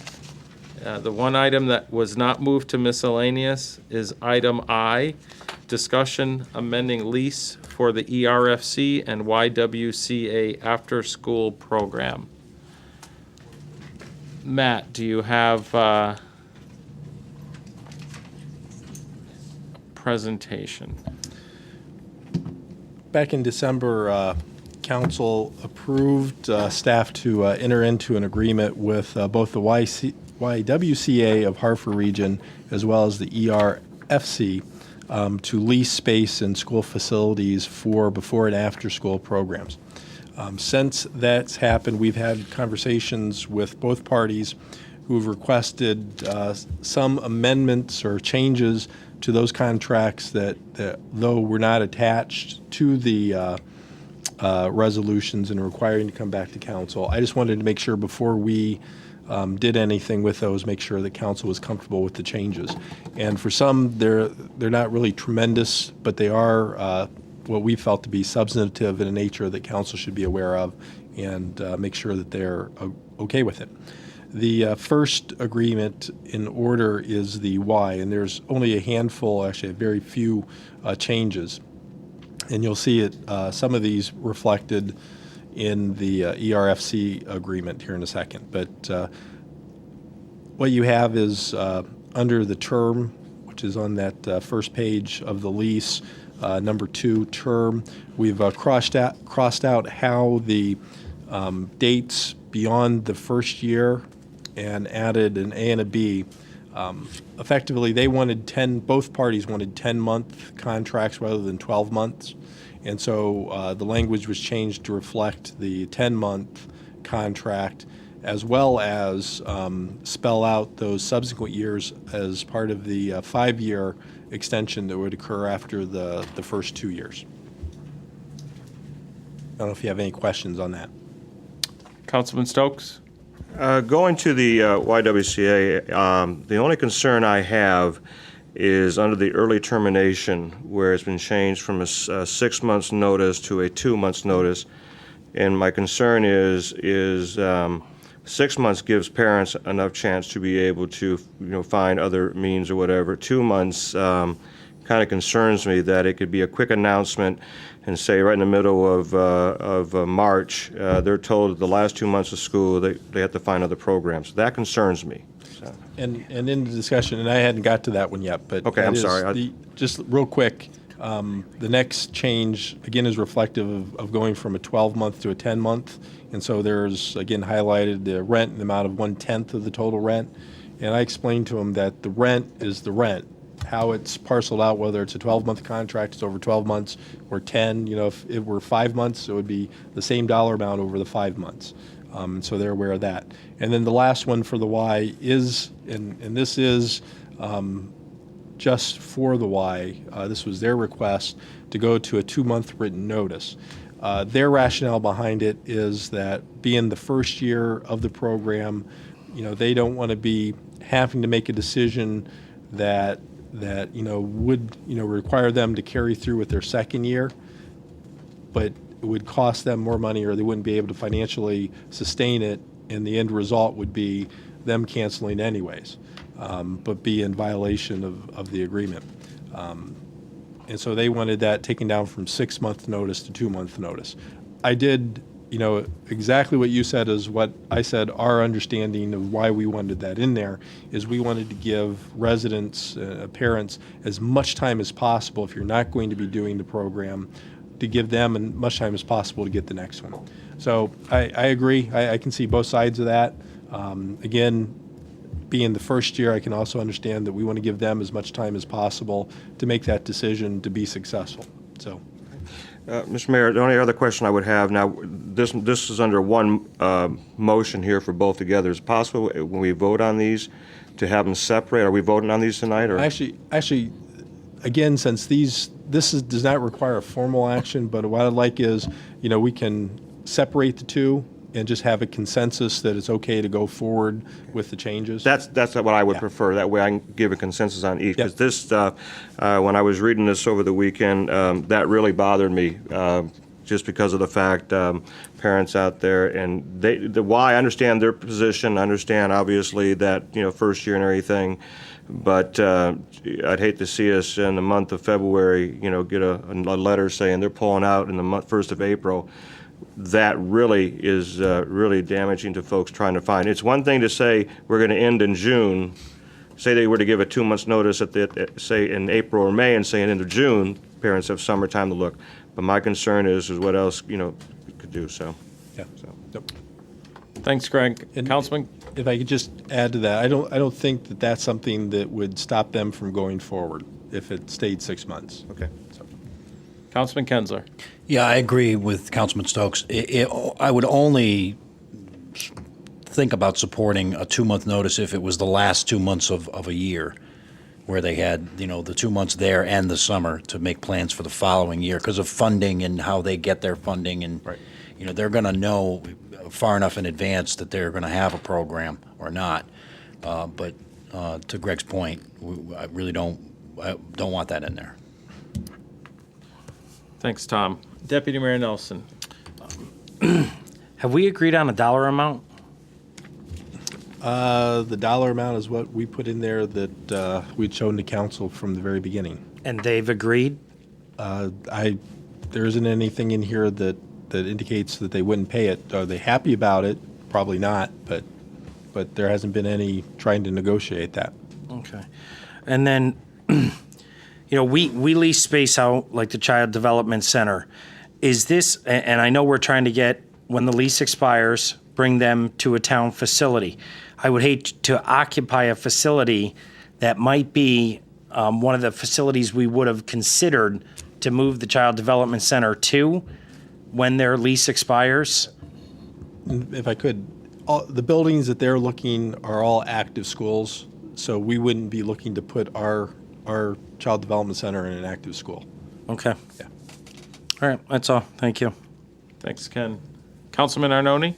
The one item that was not moved to miscellaneous is item I, discussion amending lease for the ERFC and YWCA after-school program. Matt, do you have presentation? Back in December, council approved staff to enter into an agreement with both the YWCA of Hartford Region as well as the ERFC to lease space in school facilities for before and after school programs. Since that's happened, we've had conversations with both parties who've requested some amendments or changes to those contracts that though were not attached to the resolutions and requiring to come back to council. I just wanted to make sure before we did anything with those, make sure that council was comfortable with the changes. And for some, they're not really tremendous, but they are what we felt to be substantive in a nature that council should be aware of and make sure that they're okay with it. The first agreement in order is the Y, and there's only a handful, actually very few changes. And you'll see it, some of these reflected in the ERFC agreement here in a second. But what you have is under the term, which is on that first page of the lease, number 2, term, we've crossed out how the dates beyond the first year and added an A and a B. Effectively, they wanted both parties wanted 10-month contracts rather than 12 months. And so the language was changed to reflect the 10-month contract as well as spell out those subsequent years as part of the 5-year extension that would occur after the first 2 years. I don't know if you have any questions on that. Councilman Stokes? Going to the YWCA, the only concern I have is under the early termination, where it's been changed from a 6 months notice to a 2 months notice. And my concern is 6 months gives parents enough chance to be able to, find other means or whatever. 2 months kind of concerns me that it could be a quick announcement and say right in the middle of March, they're told the last 2 months of school they have to find other programs. That concerns me. So. And in the discussion, and I hadn't got to that one yet, but okay, I'm sorry. Just real quick, the next change again is reflective of going from a 12-month to a 10-month, and so there's again highlighted the rent in the amount of 1/10 of the total rent, and I explained to them that the rent is the rent. How it's parceled out, whether it's a 12-month contract, it's over 12 months, or 10. If it were 5 months, it would be the same dollar amount over the 5 months. So they're aware of that. And then the last one for the Y is, and this is just for the Y, this was their request to go to a 2-month written notice. Their rationale behind it is that being the first year of the program, they don't want to be having to make a decision that would require them to carry through with their second year. but it would cost them more money, or they wouldn't be able to financially sustain it, and the end result would be them canceling anyways, but be in violation of the agreement. And so they wanted that taken down from 6-month notice to 2-month notice. I did, exactly what you said is what I said. Our understanding of why we wanted that in there is we wanted to give residents, parents, as much time as possible, if you're not going to be doing the program, to give them as much time as possible to get the next one. So I agree. I can see both sides of that. Again, being the first year, I can also understand that we want to give them as much time as possible to make that decision to be successful. So. Mr. Mayor, the only other question I would have now, this is under one motion here for both together. Is it possible when we vote on these to have them separate? Are we voting on these tonight? Or? Actually, again, since this does not require a formal action, but what I'd like is, we can separate the two and just have a consensus that it's okay to go forward with the changes. That's what I would prefer. That way I can give a consensus on each. Because this stuff, when I was reading this over the weekend, that really bothered me, just because of the fact parents out there, and why I understand their position, understand obviously that, first year and everything, but I'd hate to see us in the month of February, get a letter saying they're pulling out in the 1st of April. That really is really damaging to folks trying to find. It's one thing to say we're going to end in June. Say they were to give a 2 months notice say in April or May, and say in end of June, parents have summertime to look. But my concern is what else we could do. So. Yeah. So. Yep. Thanks, Greg. Councilman? If I could just add to that, I don't think that that's something that would stop them from going forward if it stayed 6 months. Okay. So. Councilman Kensler. Yeah, I agree with Councilman Stokes. I would only think about supporting a 2-month notice if it was the last 2 months of a year, where they had, the 2 months there and the summer to make plans for the following year because of funding and how they get their funding. And, right. They're going to know far enough in advance that they're going to have a program or not. But to Greg's point, I really don't want that in there. Thanks, Tom. Deputy Mayor Nelson. Have we agreed on a dollar amount? The dollar amount is what we put in there that we'd shown to council from the very beginning. And they've agreed? There isn't anything in here that indicates that they wouldn't pay it. Are they happy about it? Probably not, but there hasn't been any trying to negotiate that. Okay. And then, we lease space out like the Child Development Center. Is this, and I know we're trying to get, when the lease expires, bring them to a town facility. I would hate to occupy a facility that might be one of the facilities we would have considered to move the Child Development Center to when their lease expires. If I could, the buildings that they're looking are all active schools, so we wouldn't be looking to put our Child Development Center in an active school. Okay. Yeah. All right, that's all. Thank you. Thanks, Ken. Councilman Arnone?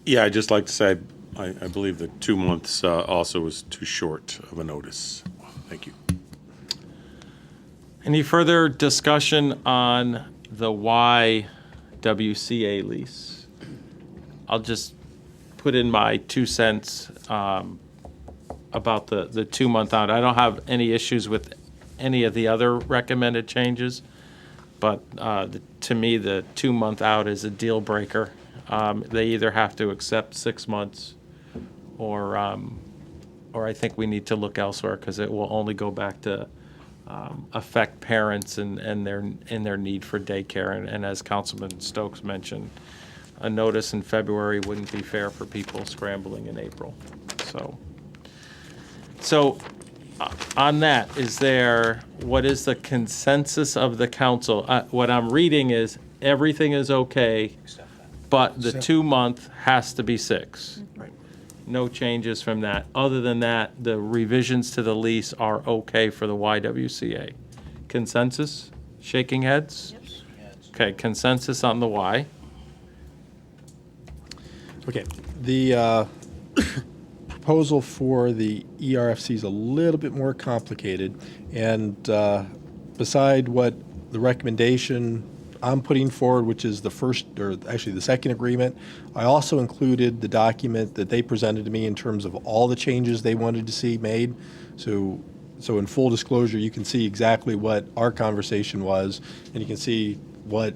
Yeah, I'd just like to say, I believe that 2 months also was too short of a notice. Thank you. Any further discussion on the YWCA lease? I'll just put in my 2 cents about the 2 month out. I don't have any issues with any of the other recommended changes, but to me, the 2 month out is a deal breaker. They either have to accept 6 months, or I think we need to look elsewhere, because it will only go back to affect parents and their need for daycare. And as Councilman Stokes mentioned, a notice in February wouldn't be fair for people scrambling in April. So on that, what is the consensus of the council? What I'm reading is everything is okay, but the 2 month has to be 6. Right. No changes from that. Other than that, the revisions to the lease are okay for the YWCA. Consensus? Shaking heads? Yes. Okay, consensus on the Y. Okay. The proposal for the ERFC is a little bit more complicated, and beside what the recommendation I'm putting forward, which is the first, or actually the second agreement. I also included the document that they presented to me in terms of all the changes they wanted to see made. So in full disclosure, you can see exactly what our conversation was, and you can see what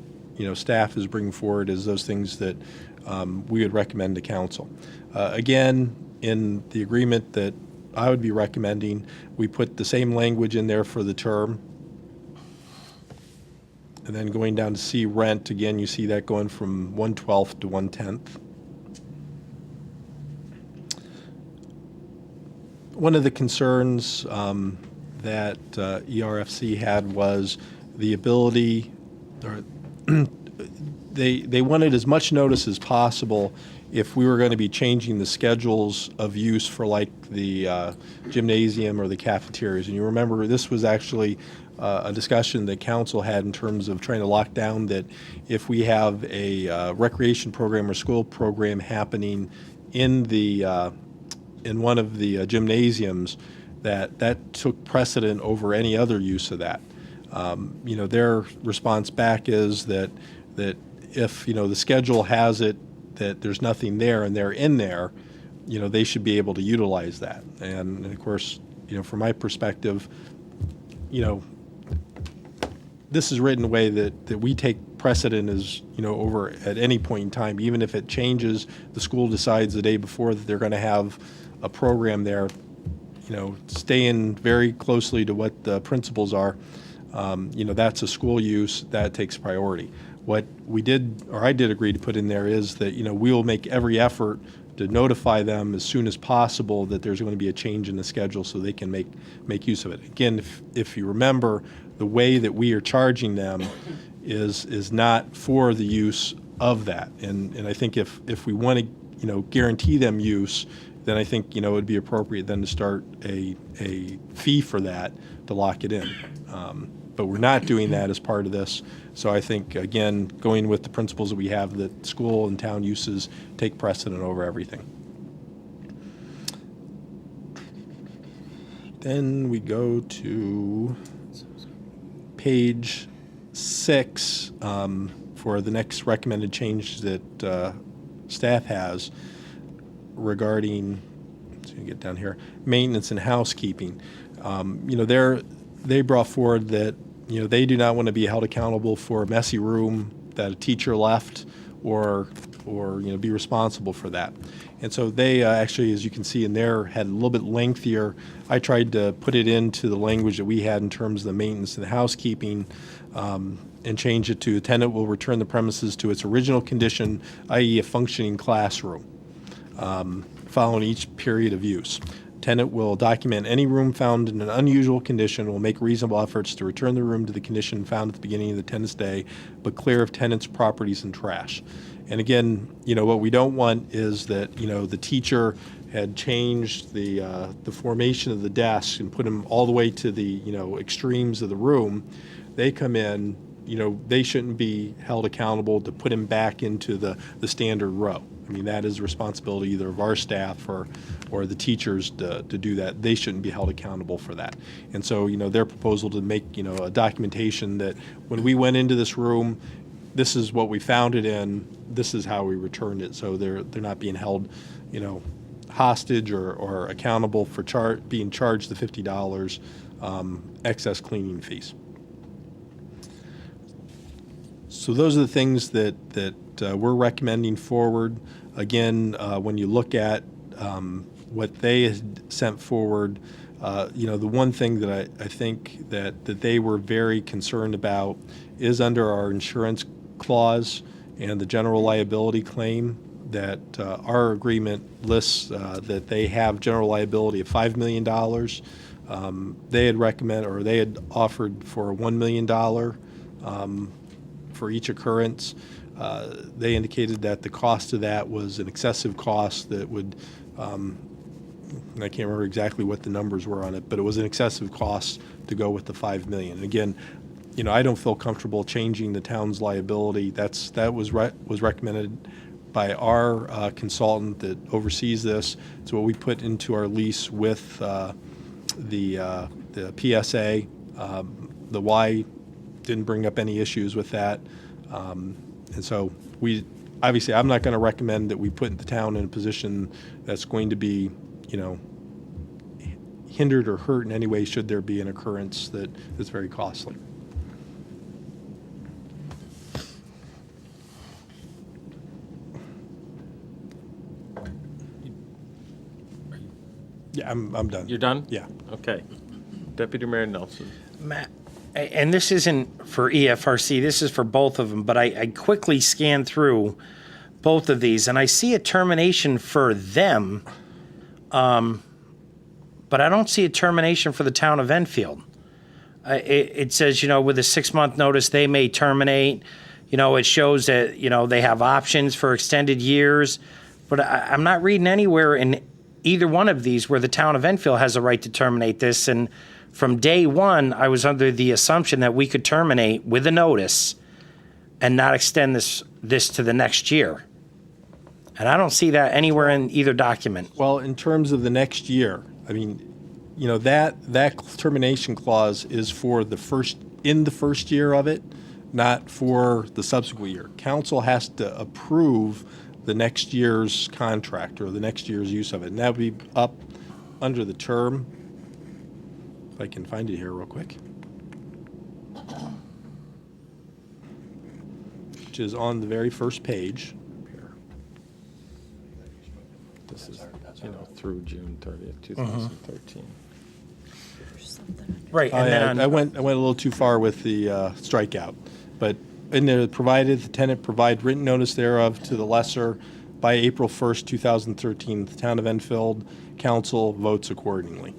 staff is bringing forward as those things that we would recommend to council. Again, in the agreement that I would be recommending, we put the same language in there for the term. And then going down to C, rent, again, you see that going from 1/12 to 1/10. One of the concerns that ERFC had was the ability, or they wanted as much notice as possible if we were going to be changing the schedules of use for like the gymnasium or the cafeterias. And you remember this was actually a discussion that council had in terms of trying to lock down that if we have a recreation program or school program happening in one of the gymnasiums, that took precedent over any other use of that. Their response back is that if the schedule has it that there's nothing there and they're in there, they should be able to utilize that. And of course, from my perspective, this is written in a way that we take precedent as over at any point in time, even if it changes, the school decides the day before that they're going to have a program there, staying very closely to what the principles are. That's a school use that takes priority. What we did, or I did agree to put in there, is that we will make every effort to notify them as soon as possible that there's going to be a change in the schedule so they can make use of it. Again, if you remember, the way that we are charging them is not for the use of that. And I think if we want to guarantee them use, then I think it would be appropriate then to start a fee for that to lock it in. But we're not doing that as part of this. So I think, again, going with the principles that we have, that school and town uses take precedent over everything. Then we go to page 6 for the next recommended change that staff has regarding, let's get down here, maintenance and housekeeping. They brought forward that they do not want to be held accountable for a messy room that a teacher left, or be responsible for that. And so they actually, as you can see in there, had a little bit lengthier. I tried to put it into the language that we had in terms of the maintenance and housekeeping, and change it to: the tenant will return the premises to its original condition, i.e. a functioning classroom, following each period of use. Tenant will document any room found in an unusual condition and will make reasonable efforts to return the room to the condition found at the beginning of the tenant's day, but clear of tenant's properties and trash. And again, what we don't want is that, the teacher had changed the formation of the desk and put them all the way to the, extremes of the room. They come in, they shouldn't be held accountable to put him back into the standard row. I mean, that is a responsibility either of our staff or the teachers to do that. They shouldn't be held accountable for that. And so, their proposal to make, a documentation that when we went into this room, this is what we found it in, this is how we returned it. So they're not being held, hostage or accountable for being charged the $50 excess cleaning fees. So those are the things that we're recommending forward. Again, when you look at what they had sent forward, the one thing that I think that they were very concerned about is under our insurance clause and the general liability claim, that our agreement lists that they have general liability of $5 million. They had recommended, or they had offered for $1 million for each occurrence. They indicated that the cost of that was an excessive cost that would, and I can't remember exactly what the numbers were on it, but it was an excessive cost to go with the $5 million. And again, I don't feel comfortable changing the town's liability. That was recommended by our consultant that oversees this. It's what we put into our lease with the PSA. The didn't bring up any issues with that. And so obviously, I'm not going to recommend that we put the town in a position that's going to be, hindered or hurt in any way should there be an occurrence that is very costly. Yeah, I'm done. You're done? Yeah. Okay. Deputy Mayor Nelson. Matt, and this isn't for EFRC, this is for both of them, but I quickly scanned through both of these, and I see a termination for them, but I don't see a termination for the town of Enfield. It says, with a 6-month notice, they may terminate. It shows that, they have options for extended years, but I'm not reading anywhere in either one of these where the town of Enfield has a right to terminate this. And from day one, I was under the assumption that we could terminate with a notice and not extend this to the next year. And I don't see that anywhere in either document. Well, in terms of the next year, I mean, that termination clause is for the first year of it, not for the subsequent year. Council has to approve the next year's contract or the next year's use of it, and that would be up under the term. If I can find it here real quick, which is on the very first page. This is, through June 30th, 2013. Right, and then I went a little too far with the strikeout, but in there, provided the tenant provide written notice thereof to the lessor by April 1st, 2013, the town of Enfield council votes accordingly.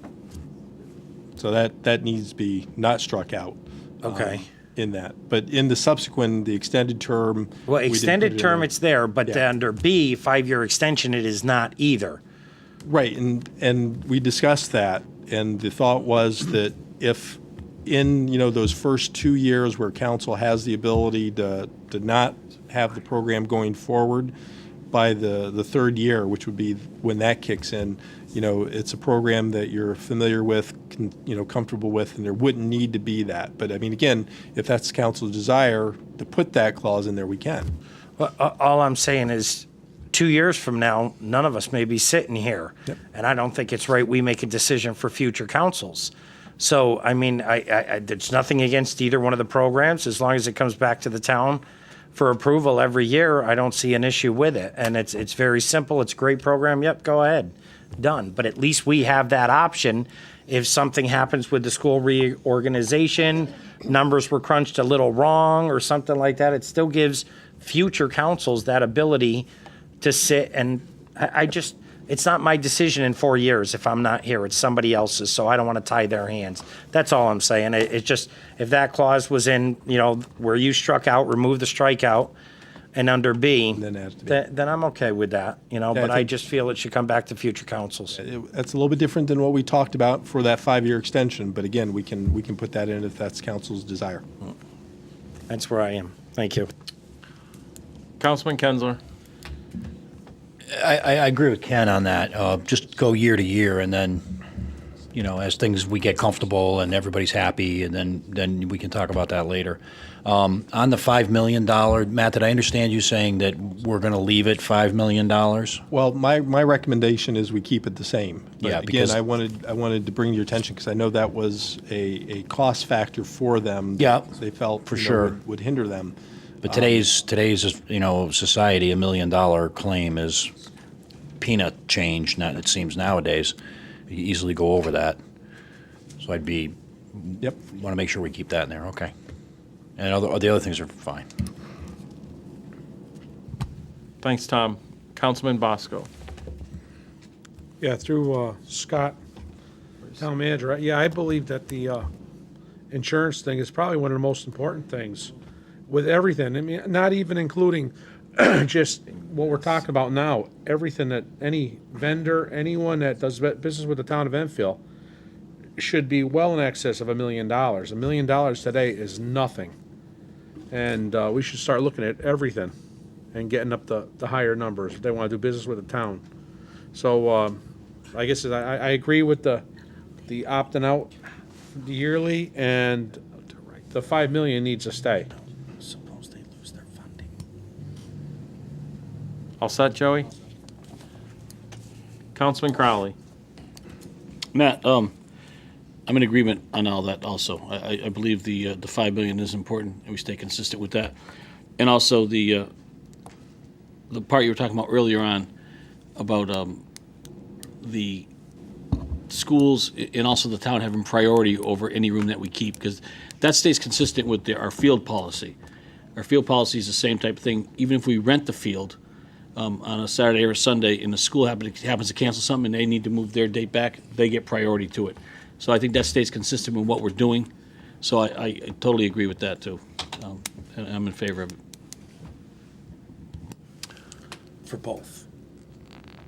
So that needs to be not struck out. Okay. In that, but in the subsequent, the extended term. Well, we didn't extended put it term, in. it's there, but Yeah. under B, 5-year extension, it is not either. Right, and we discussed that, and the thought was that if in, those first 2 years where council has the ability to not have the program going forward, by the third year, which would be when that kicks in, it's a program that you're familiar with, comfortable with, and there wouldn't need to be that. But I mean, again, if that's council's desire to put that clause in there, we can. Well, all I'm saying is 2 years from now, none of us may be sitting here. Yep. And I don't think it's right we make a decision for future councils. So, I mean, I there's nothing against either one of the programs. As long as it comes back to the town for approval every year, I don't see an issue with it. And it's very simple. It's a great program. Yep, go ahead. Done. But at least we have that option. If something happens with the school reorganization, numbers were crunched a little wrong or something like that, it still gives future councils that ability to sit and it's not my decision in 4 years if I'm not here. It's somebody else's, so I don't want to tie their hands. That's all I'm saying. It's just, if that clause was in, where you struck out, remove the strikeout, and under B, Then it has to be. then I'm okay with that, but I think- just feel it should come back to future councils. That's a little bit different than what we talked about for that 5-year extension, but again, we can put that in if that's council's desire. That's where I am. Thank you. Councilman Kensler. I agree with Ken on that. Just go year to year, and then, as we get comfortable and everybody's happy, and then we can talk about that later. On the $5 million, Matt, did I understand you saying that we're going to leave it $5 million? Well, my recommendation is we keep it the same. But Yeah, again, because- I wanted to bring to your attention because I know that was a cost factor for them. Yeah, that they felt for sure. would hinder them. But today's society, $1 million claim is peanut change. Not it seems nowadays. You easily go over that. So want to make sure we keep that in there. Okay. And the other things are fine. Thanks, Tom. Councilman Bosco. Yeah, through Scott, town manager. Yeah, I believe that the insurance thing is probably one of the most important things with everything. I mean, not even including just what we're talking about now. Everything that any vendor, anyone that does business with the town of Enfield should be well in excess of $1 million. $1 million today is nothing. And we should start looking at everything and getting up the higher numbers if they want to do business with the town. So I guess I agree with the opting out yearly, and the 5 million needs to stay. Suppose they lose their funding. All set, Joey? Councilman Crowley? Matt, I'm in agreement on all that also. I believe the 5 million is important, and we stay consistent with that. And also the part you were talking about earlier on about the schools and also the town having priority over any room that we keep, because that stays consistent with our field policy. Our field policy is the same type of thing. Even if we rent the field on a Saturday or a Sunday and the school happens to cancel something and they need to move their date back, they get priority to it. So I think that stays consistent with what we're doing. So I totally agree with that too. And I'm in favor of it. For both.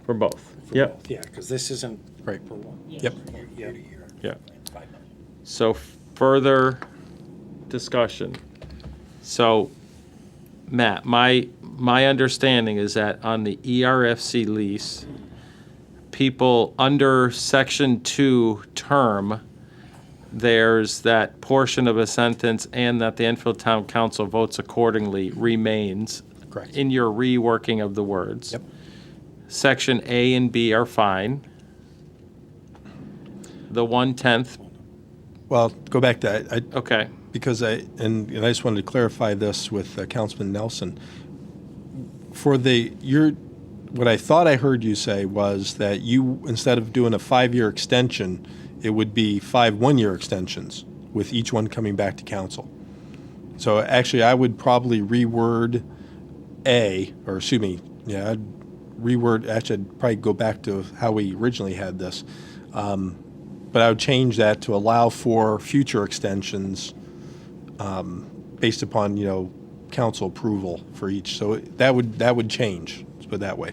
For both. For Yep. both, yeah, because this isn't Right. for one. Yep. Year to year. Yeah. It's 5 million. So further discussion. So, Matt, my understanding is that on the ERFC lease, people under Section 2 term, there's that portion of a sentence, and that the Enfield Town Council votes accordingly remains. Correct. In your reworking of the words. Yep. Section A and B are fine. The 1/10, Well, go back to, I, okay. because I just wanted to clarify this with Councilman Nelson. For what I thought I heard you say was that you, instead of doing a 5-year extension, it would be 5 1-year extensions, with each one coming back to council. So actually, I would probably reword I'd probably go back to how we originally had this. But I would change that to allow for future extensions based upon, council approval for each. So that would change, let's put it that way.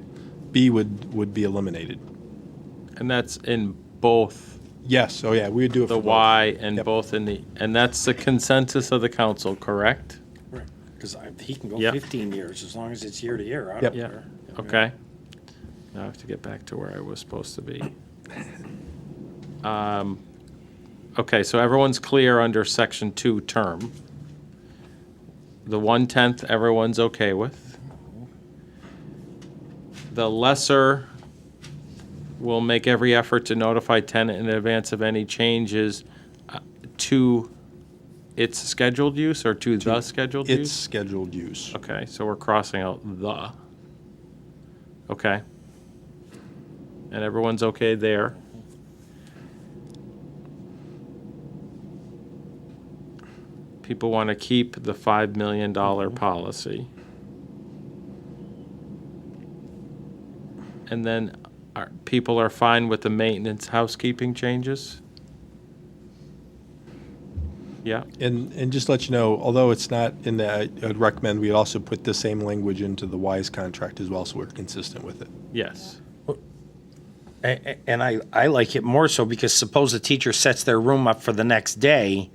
B would be eliminated. And that's in both Yes, oh yeah, we would do it for the both. Y and Yep. both in the, and that's the consensus of the council, correct? Right, because he can go Yep. 15 years, as long as it's year to year. I Yep. don't Yeah, care. okay. Now I have to get back to where I was supposed to be. Okay, so everyone's clear under Section 2 term. The 1/10, everyone's okay with. The lesser will make every effort to notify tenant in advance of any changes to its scheduled use or to the scheduled It's use? scheduled use. Okay, so we're crossing out the. Okay. And everyone's okay there. People want to keep the $5 million policy. And then people are fine with the maintenance housekeeping changes? Yeah, And just to let you know, although it's not in the, I'd recommend we also put the same language into the WISE contract as well, so we're consistent with it. yes. And I like it more so because suppose a teacher sets their room up for the next day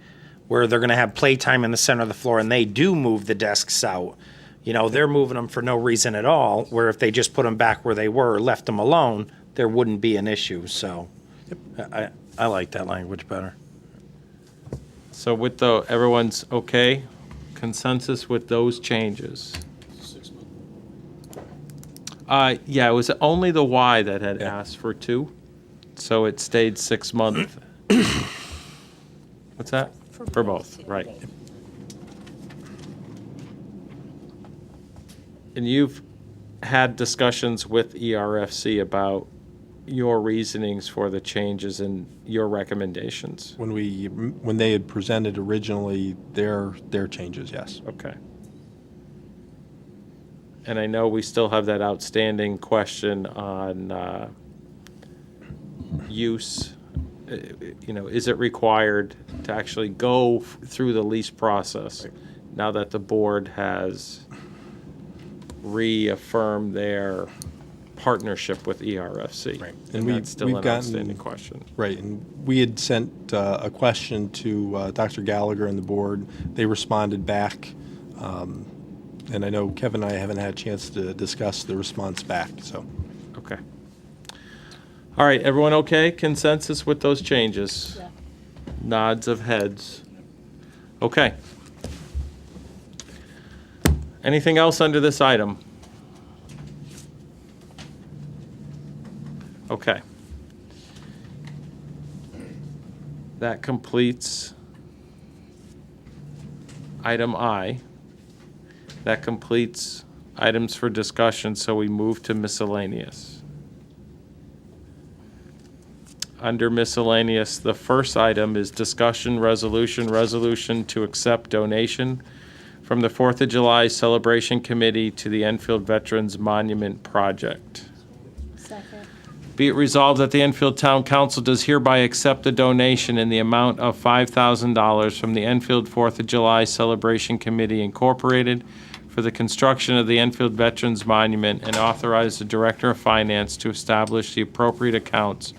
where they're going to have playtime in the center of the floor and they do move the desks out. They're moving them for no reason at all, where if they just put them back where they were or left them alone, there wouldn't be an issue. So I like that language better. So with everyone's okay? Consensus with those changes? 6 months. Yeah, it was only the Y that had asked for 2, so it stayed 6 months. What's that? For both, right. And you've had discussions with ERFC about your reasonings for the changes and your recommendations? When they had presented originally their changes, yes. Okay. And I know we still have that outstanding question on use. Is it required to actually go through the lease process now that the board has reaffirmed their partnership with ERFC? Right. And that's still an outstanding question. Right, and we had sent a question to Dr. Gallagher and the board. They responded back, and I know Kevin and I haven't had a chance to discuss the response back, so. Okay. All right, everyone okay? Consensus with those changes? Yeah. Nods of heads. Okay. Anything else under this item? Okay. That completes item I. That completes items for discussion, so we move to miscellaneous. Under miscellaneous, the first item is discussion resolution to accept donation from the 4th of July Celebration Committee to the Enfield Veterans Monument Project. Second. Be it resolved that the Enfield Town Council does hereby accept a donation in the amount of $5,000 from the Enfield 4th of July Celebration Committee Incorporated for the construction of the Enfield Veterans Monument and authorize the Director of Finance to establish the appropriate accounts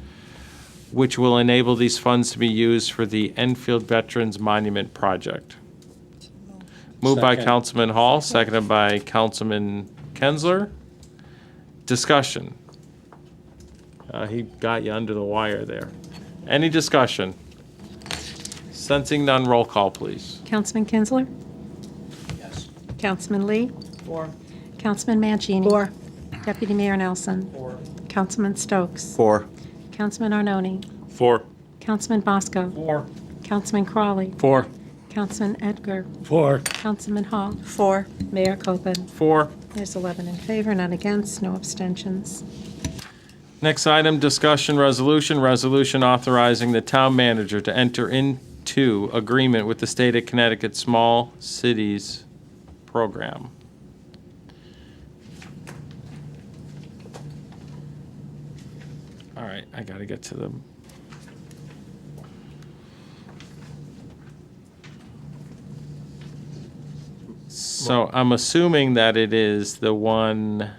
which will enable these funds to be used for the Enfield Veterans Monument Project. Moved by Second. Councilman Hall, seconded by Councilman Kienzler. Discussion. He got you under the wire there. Any discussion? Sensing none, roll call, please. Councilman Kinsler? Yes. Councilman Lee? 4. Councilman Mangini? 4. Deputy Mayor Nelson? 4. Councilman Stokes? 4. Councilman Arnone? 4. Councilman Bosco? 4. Councilman Crawley? 4. Councilman Edgar? 4. Councilman Hall? 4. Mayor Copeland? 4. There's 11 in favor, none against, no abstentions. Next item, discussion resolution authorizing the town manager to enter into agreement with the state of Connecticut Small Cities Program. All right, I gotta get to them. So I'm assuming that it is the one.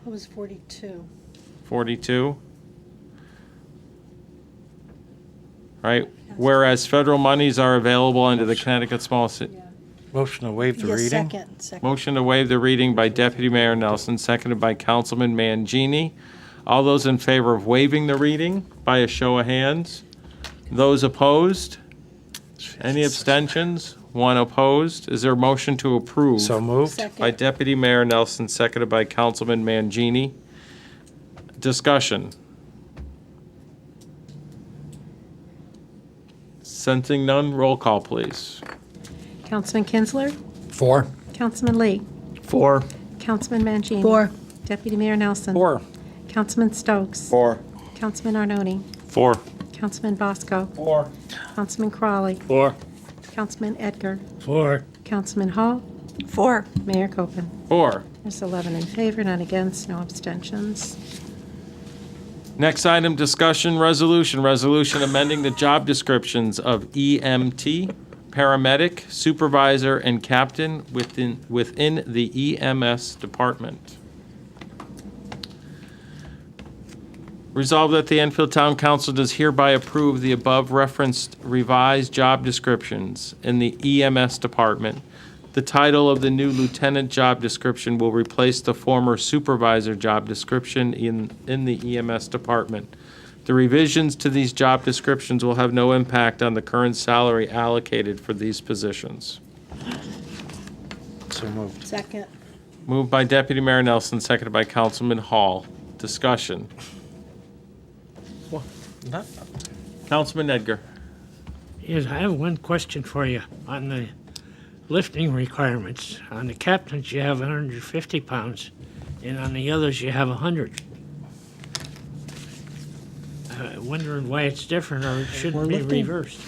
It was 42. 42. Right, whereas federal monies are available under the Connecticut Small City. Motion to waive the Yes, reading? second. Motion to waive the reading by Deputy Mayor Nelson, seconded by Councilman Mangini. All those in favor of waiving the reading, by a show of hands. Those opposed? Any abstentions? One opposed. Is there a motion to approve? So moved? Second. By Deputy Mayor Nelson, seconded by Councilman Mangini. Discussion. Sensing none, roll call, please. Councilman Kinsler? 4. Councilman Lee? 4. Councilman Mangini? 4. Deputy Mayor Nelson? 4. Councilman Stokes? 4. Councilman Arnone? 4. Councilman Bosco? 4. Councilman Crawley? 4. Councilman Edgar? 4. Councilman Hall? 4. Mayor Copeland? 4. There's 11 in favor, none against, no abstentions. Next item, discussion resolution amending the job descriptions of EMT, paramedic, supervisor, and captain within the EMS department. Resolved that the Enfield Town Council does hereby approve the above referenced revised job descriptions in the EMS department. The title of the new lieutenant job description will replace the former supervisor job description in the EMS department. The revisions to these job descriptions will have no impact on the current salary allocated for these positions. So moved. Second. Moved by Deputy Mayor Nelson, seconded by Councilman Hall. Discussion. Councilman Edgar. Yes, I have one question for you on the lifting requirements. On the captains, you have 150 pounds, and on the others, you have 100. Wondering why it's different, or it shouldn't be reversed.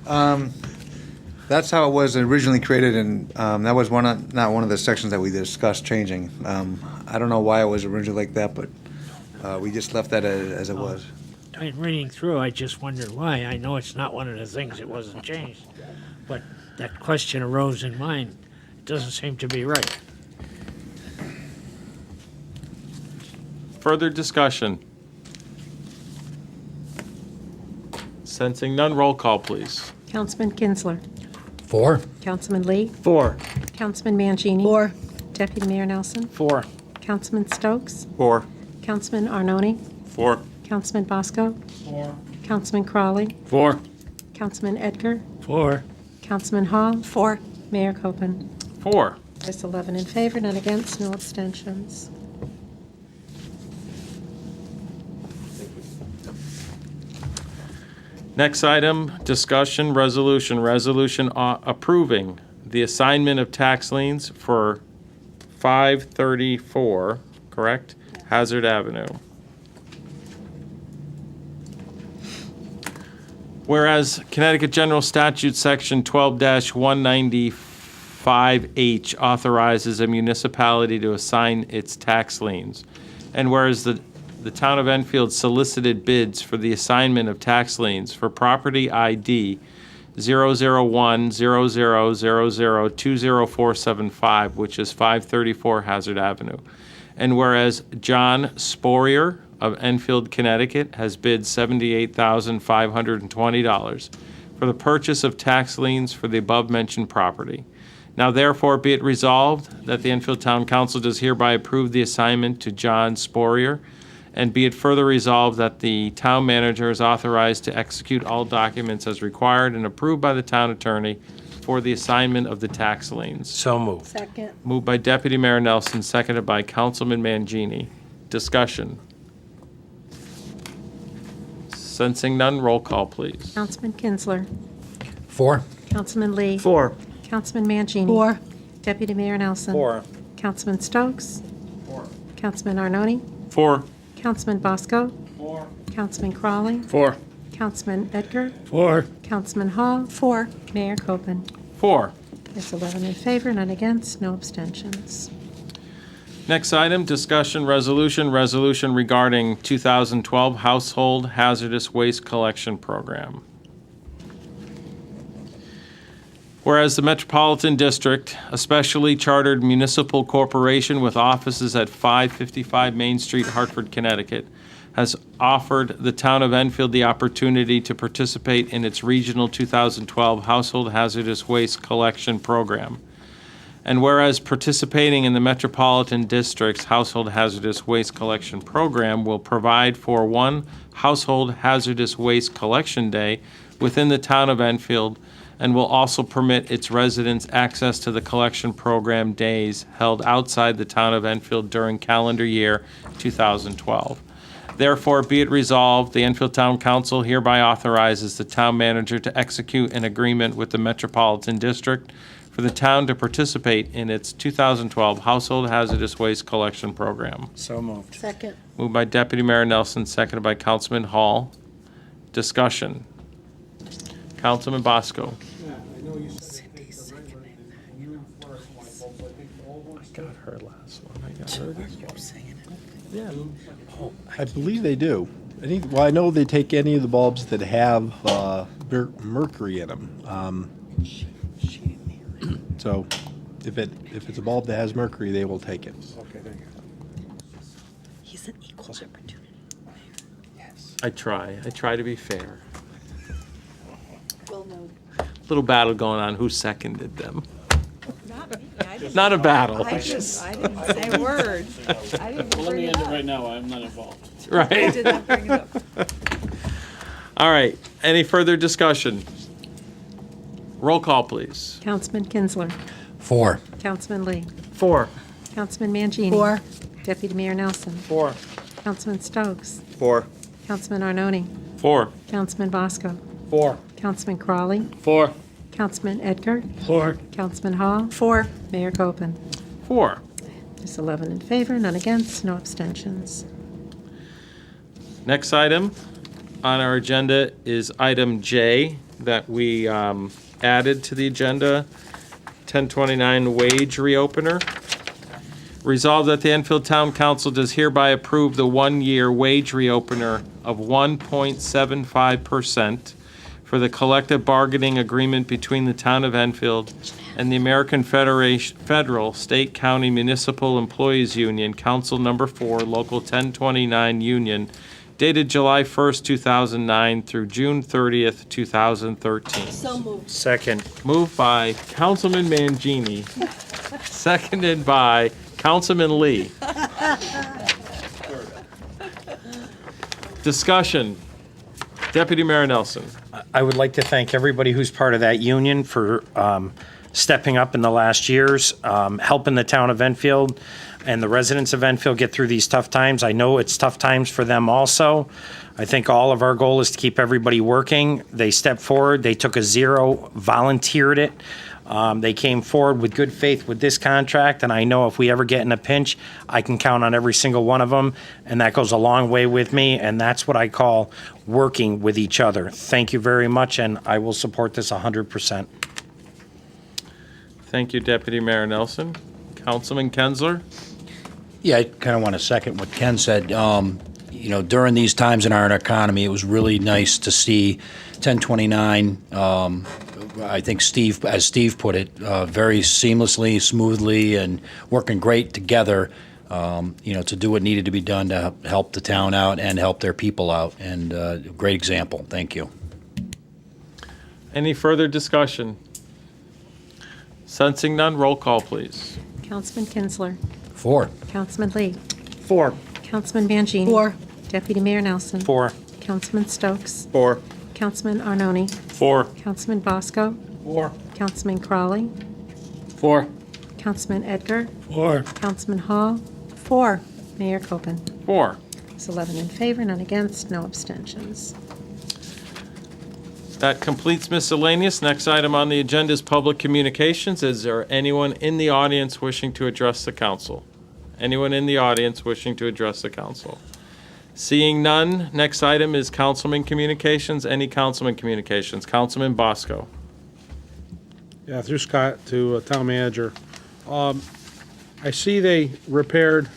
That's how it was originally created, and that was not one of the sections that we discussed changing. I don't know why it was originally like that, but we just left that as it was. In reading through, I just wondered why. I know it's not one of the things that wasn't changed, but that question arose in mind. It doesn't seem to be right. Further discussion. Sensing none, roll call, please. Councilman Kinsler? 4. Councilman Lee? 4. Councilman Mangini? 4. Deputy Mayor Nelson? 4. Councilman Stokes? 4. Councilman Arnone? 4. Councilman Bosco? 4. Councilman Crawley, 4. Councilman Edgar, 4. Councilman Hall, 4. Mayor Copeland. 4. There's 11 in favor, none against, no abstentions. Next item, discussion, resolution approving the assignment of tax liens for 534, correct? Hazard Avenue. Whereas Connecticut General Statute Section 12-195H authorizes a municipality to assign its tax liens, and whereas the town of Enfield solicited bids for the assignment of tax liens for property ID 0010000204475, which is 534 Hazard Avenue. And whereas John Sporier of Enfield, Connecticut, has bid $78,520 for the purchase of tax liens for the above-mentioned property. Now therefore be it resolved that the Enfield Town Council does hereby approve the assignment to John Sporier, and be it further resolved that the town manager is authorized to execute all documents as required and approved by the town attorney for the assignment of the tax liens. So moved. Second. Moved by Deputy Mayor Nelson, seconded by Councilman Mangini. Discussion. Sensing none, roll call, please. Councilman Kinsler, 4. Councilman Lee, 4. Councilman Mangini. 4. Deputy Mayor Nelson. 4. Councilman Stokes. 4. Councilman Arnone. 4. Councilman Bosco. 4. Councilman Crawley. 4. Councilman Edgar. 4. Councilman Hall. 4. Mayor Copeland. 4. There's 11 in favor, none against, no abstentions. Next item, discussion resolution regarding 2012 Household Hazardous Waste Collection Program. Whereas the Metropolitan District, a specially chartered municipal corporation with offices at 555 Main Street, Hartford, Connecticut, has offered the town of Enfield the opportunity to participate in its regional 2012 Household Hazardous Waste Collection Program. And whereas participating in the Metropolitan District's Household Hazardous Waste Collection Program will provide for one Household Hazardous Waste Collection Day within the town of Enfield, and will also permit its residents access to the collection program days held outside the town of Enfield during calendar year 2012. Therefore, be it resolved, the Enfield Town Council hereby authorizes the town manager to execute an agreement with the Metropolitan District for the town to participate in its 2012 Household Hazardous Waste Collection Program. So moved. Second. Moved by Deputy Mayor Nelson, seconded by Councilman Hall. Discussion. Councilman Bosco. I got her last one. I got her this one. Yeah. I believe they do. I know they take any of the bulbs that have mercury in them. So if it's a bulb that has mercury, they will take it. Okay, thank you. He's an equal opportunity. I try to be fair. Well known. Little battle going on, who seconded them? Not me. I didn't- Not a battle. I didn't say a word. I didn't Well, let bring me it end it up. right now. I'm not involved. I Right? did not bring it up. All right, any further discussion? Roll call, please. Councilman Kinsler, 4. Councilman Lee, 4. Councilman Mangini. 4. Deputy Mayor Nelson. 4. Councilman Stokes. 4. Councilman Arnone. 4. Councilman Bosco. 4. Councilman Crawley. 4. Councilman Edgar. 4. Councilman Hall. 4. Mayor Copeland. 4. There's 11 in favor, none against, no abstentions. Next item on our agenda is item J that we added to the agenda, 1029 wage reopener. Resolved that the Enfield Town Council does hereby approve the one-year wage reopener of 1.75% for the collective bargaining agreement between the Town of Enfield and the American Federal State County Municipal Employees Union, Council Number 4, Local 1029 Union, dated July 1st, 2009 through June 30th, 2013. So moved. Second. Moved by Councilman Mangini, seconded by Councilman Lee. Discussion. Deputy Mayor Nelson. I would like to thank everybody who's part of that union for stepping up in the last years, helping the town of Enfield and the residents of Enfield get through these tough times. I know it's tough times for them also. I think all of our goal is to keep everybody working. They stepped forward. They took a zero, volunteered it. They came forward with good faith with this contract, and I know if we ever get in a pinch, I can count on every single one of them, and that goes a long way with me, and that's what I call working with each other. Thank you very much, and I will support this 100%. Thank you, Deputy Mayor Nelson. Councilman Kensler. Yeah, I kind of want to second what Ken said. You know, during these times in our economy, it was really nice to see 1029. I think Steve, as Steve put it, very seamlessly, smoothly, and working great together. You know, to do what needed to be done to help the town out and help their people out. And great example. Thank you. Any further discussion? Sensing none, roll call, please. Councilman Kinsler. 4. Councilman Lee. 4. Councilman Mangini. 4. Deputy Mayor Nelson. 4. Councilman Stokes. 4. Councilman Arnone. 4. Councilman Bosco. 4. Councilman Crawley. 4. Councilman Edgar. 4. Councilman Hall. 4. Mayor Copeland. 4. It's 11 in favor, none against, no abstentions. That completes miscellaneous. Next item on the agenda is public communications. Is there anyone in the audience wishing to address the council? Anyone in the audience wishing to address the council? Seeing none, next item is councilman communications. Any councilman communications? Councilman Bosco. Yeah, through Scott to town manager. I see they repaired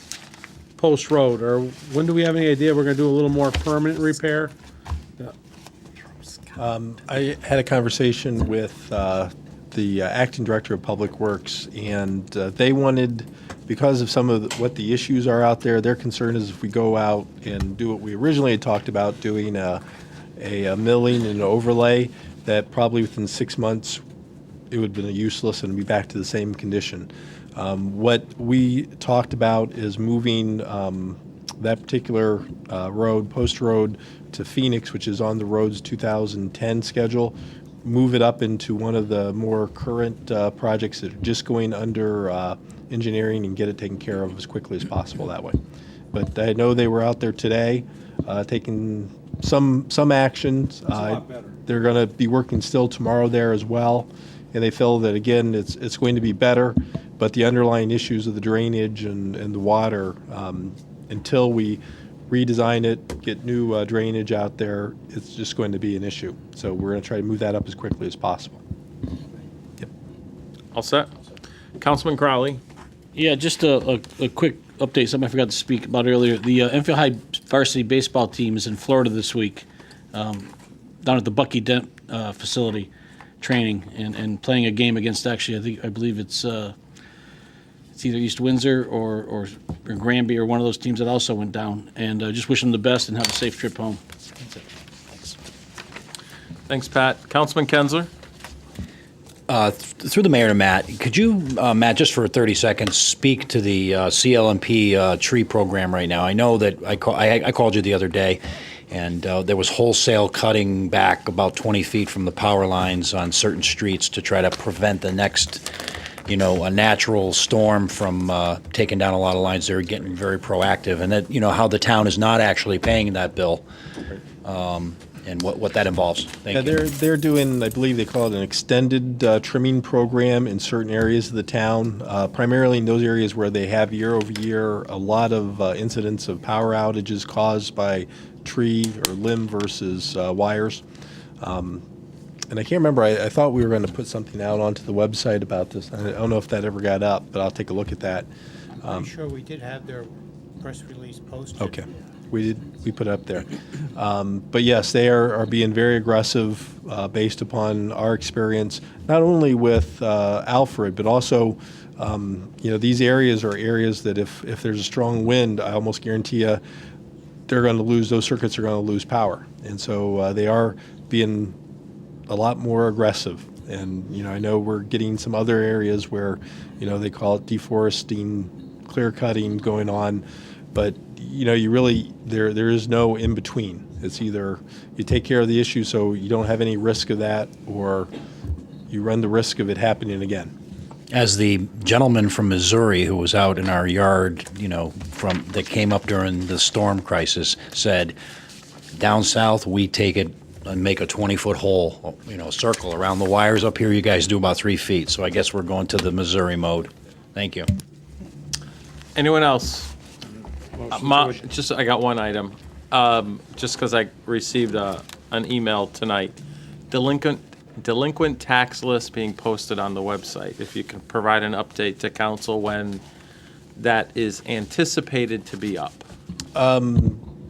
Post Road, or when do we have any idea we're gonna do a little more permanent repair? I had a conversation with the acting director of Public Works, and they wanted, because of some of what the issues are out there, their concern is if we go out and do what we originally had talked about, doing a milling and an overlay, that probably within 6 months it would have been useless and be back to the same condition. What we talked about is moving that particular road, Post Road, to Phoenix, which is on the road's 2010 schedule, move it up into one of the more current projects that are just going under engineering, and get it taken care of as quickly as possible that way. But I know they were out there today taking some actions. They're going to be working still tomorrow there as well, and they feel that, again, it's going to be better, but the underlying issues of the drainage and the water, until we redesign it, get new drainage out there, it's just going to be an issue. So we're going to try to move that up as quickly as possible. Yep. All set? Councilman Crowley. Yeah, just a quick update, something I forgot to speak about earlier. The Enfield High varsity baseball team is in Florida this week, down at the Bucky Dent facility, training and playing a game against, actually, I believe it's either East Windsor or Granby, or one of those teams that also went down. And just wish them the best and have a safe trip home. Thanks. Thanks, Pat. Councilman Kensler. Through the mayor to Matt, could you, Matt, just for 30 seconds, speak to the CLMP tree program right now? I know that I called you the other day, and there was wholesale cutting back about 20 feet from the power lines on certain streets to try to prevent the next, a natural storm from taking down a lot of lines. They're getting very proactive, and that, how the town is not actually paying that bill, and what that involves. Thank you. They're doing, I believe they call it an extended trimming program in certain areas of the town, primarily in those areas where they have year over year a lot of incidents of power outages caused by tree or limb versus wires. And I can't remember, I thought we were going to put something out onto the website about this. I don't know if that ever got up, but I'll take a look at that. I'm sure we did have their press release posted. Okay. We put it up there. But yes, they are being very aggressive based upon our experience, not only with Alfred, but also, these areas are areas that if there's a strong wind, I almost guarantee you they're going to lose, those circuits are going to lose power. And so they are being a lot more aggressive. And, I know we're getting some other areas where, they call it deforesting, clear cutting going on. But, you really, there is no in between. It's either you take care of the issue so you don't have any risk of that, or you run the risk of it happening again. As the gentleman from Missouri who was out in our yard, that came up during the storm crisis said, down south, we take it and make a 20-foot hole, circle around the wires. Up here, you guys do about 3 feet. So I guess we're going to the Missouri mode. Thank you. Anyone else? I got one item. Just because I received an email tonight. Delinquent tax list being posted on the website. If you can provide an update to council when that is anticipated to be up.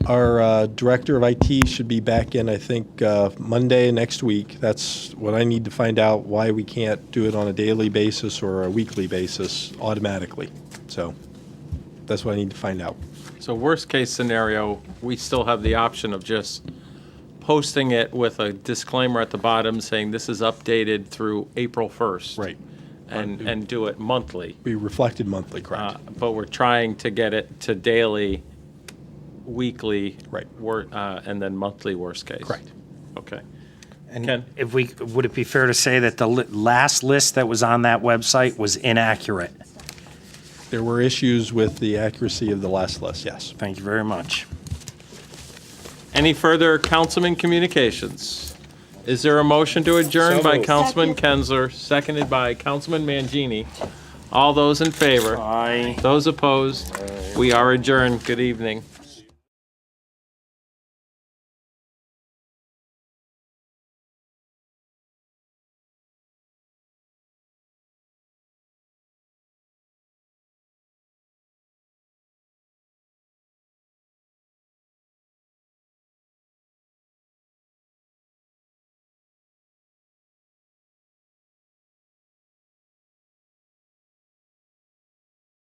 Our director of IT should be back in, I think, Monday next week. That's what I need to find out, why we can't do it on a daily basis or a weekly basis automatically. So that's what I need to find out. So worst case scenario, we still have the option of just posting it with a disclaimer at the bottom saying this is updated through April 1st. Right. And do it monthly. Be reflected monthly, correct. But we're trying to get it to daily, weekly, right, and then monthly worst case. Correct. Okay. And Ken? would it be fair to say that the last list that was on that website was inaccurate? There were issues with the accuracy of the last list, yes. Thank you very much. Any further councilman communications? Is there a motion to adjourn So by moved. Councilman Kensler, seconded by Councilman Mangini? All those in favor? Aye. Those opposed? We are adjourned. Good evening.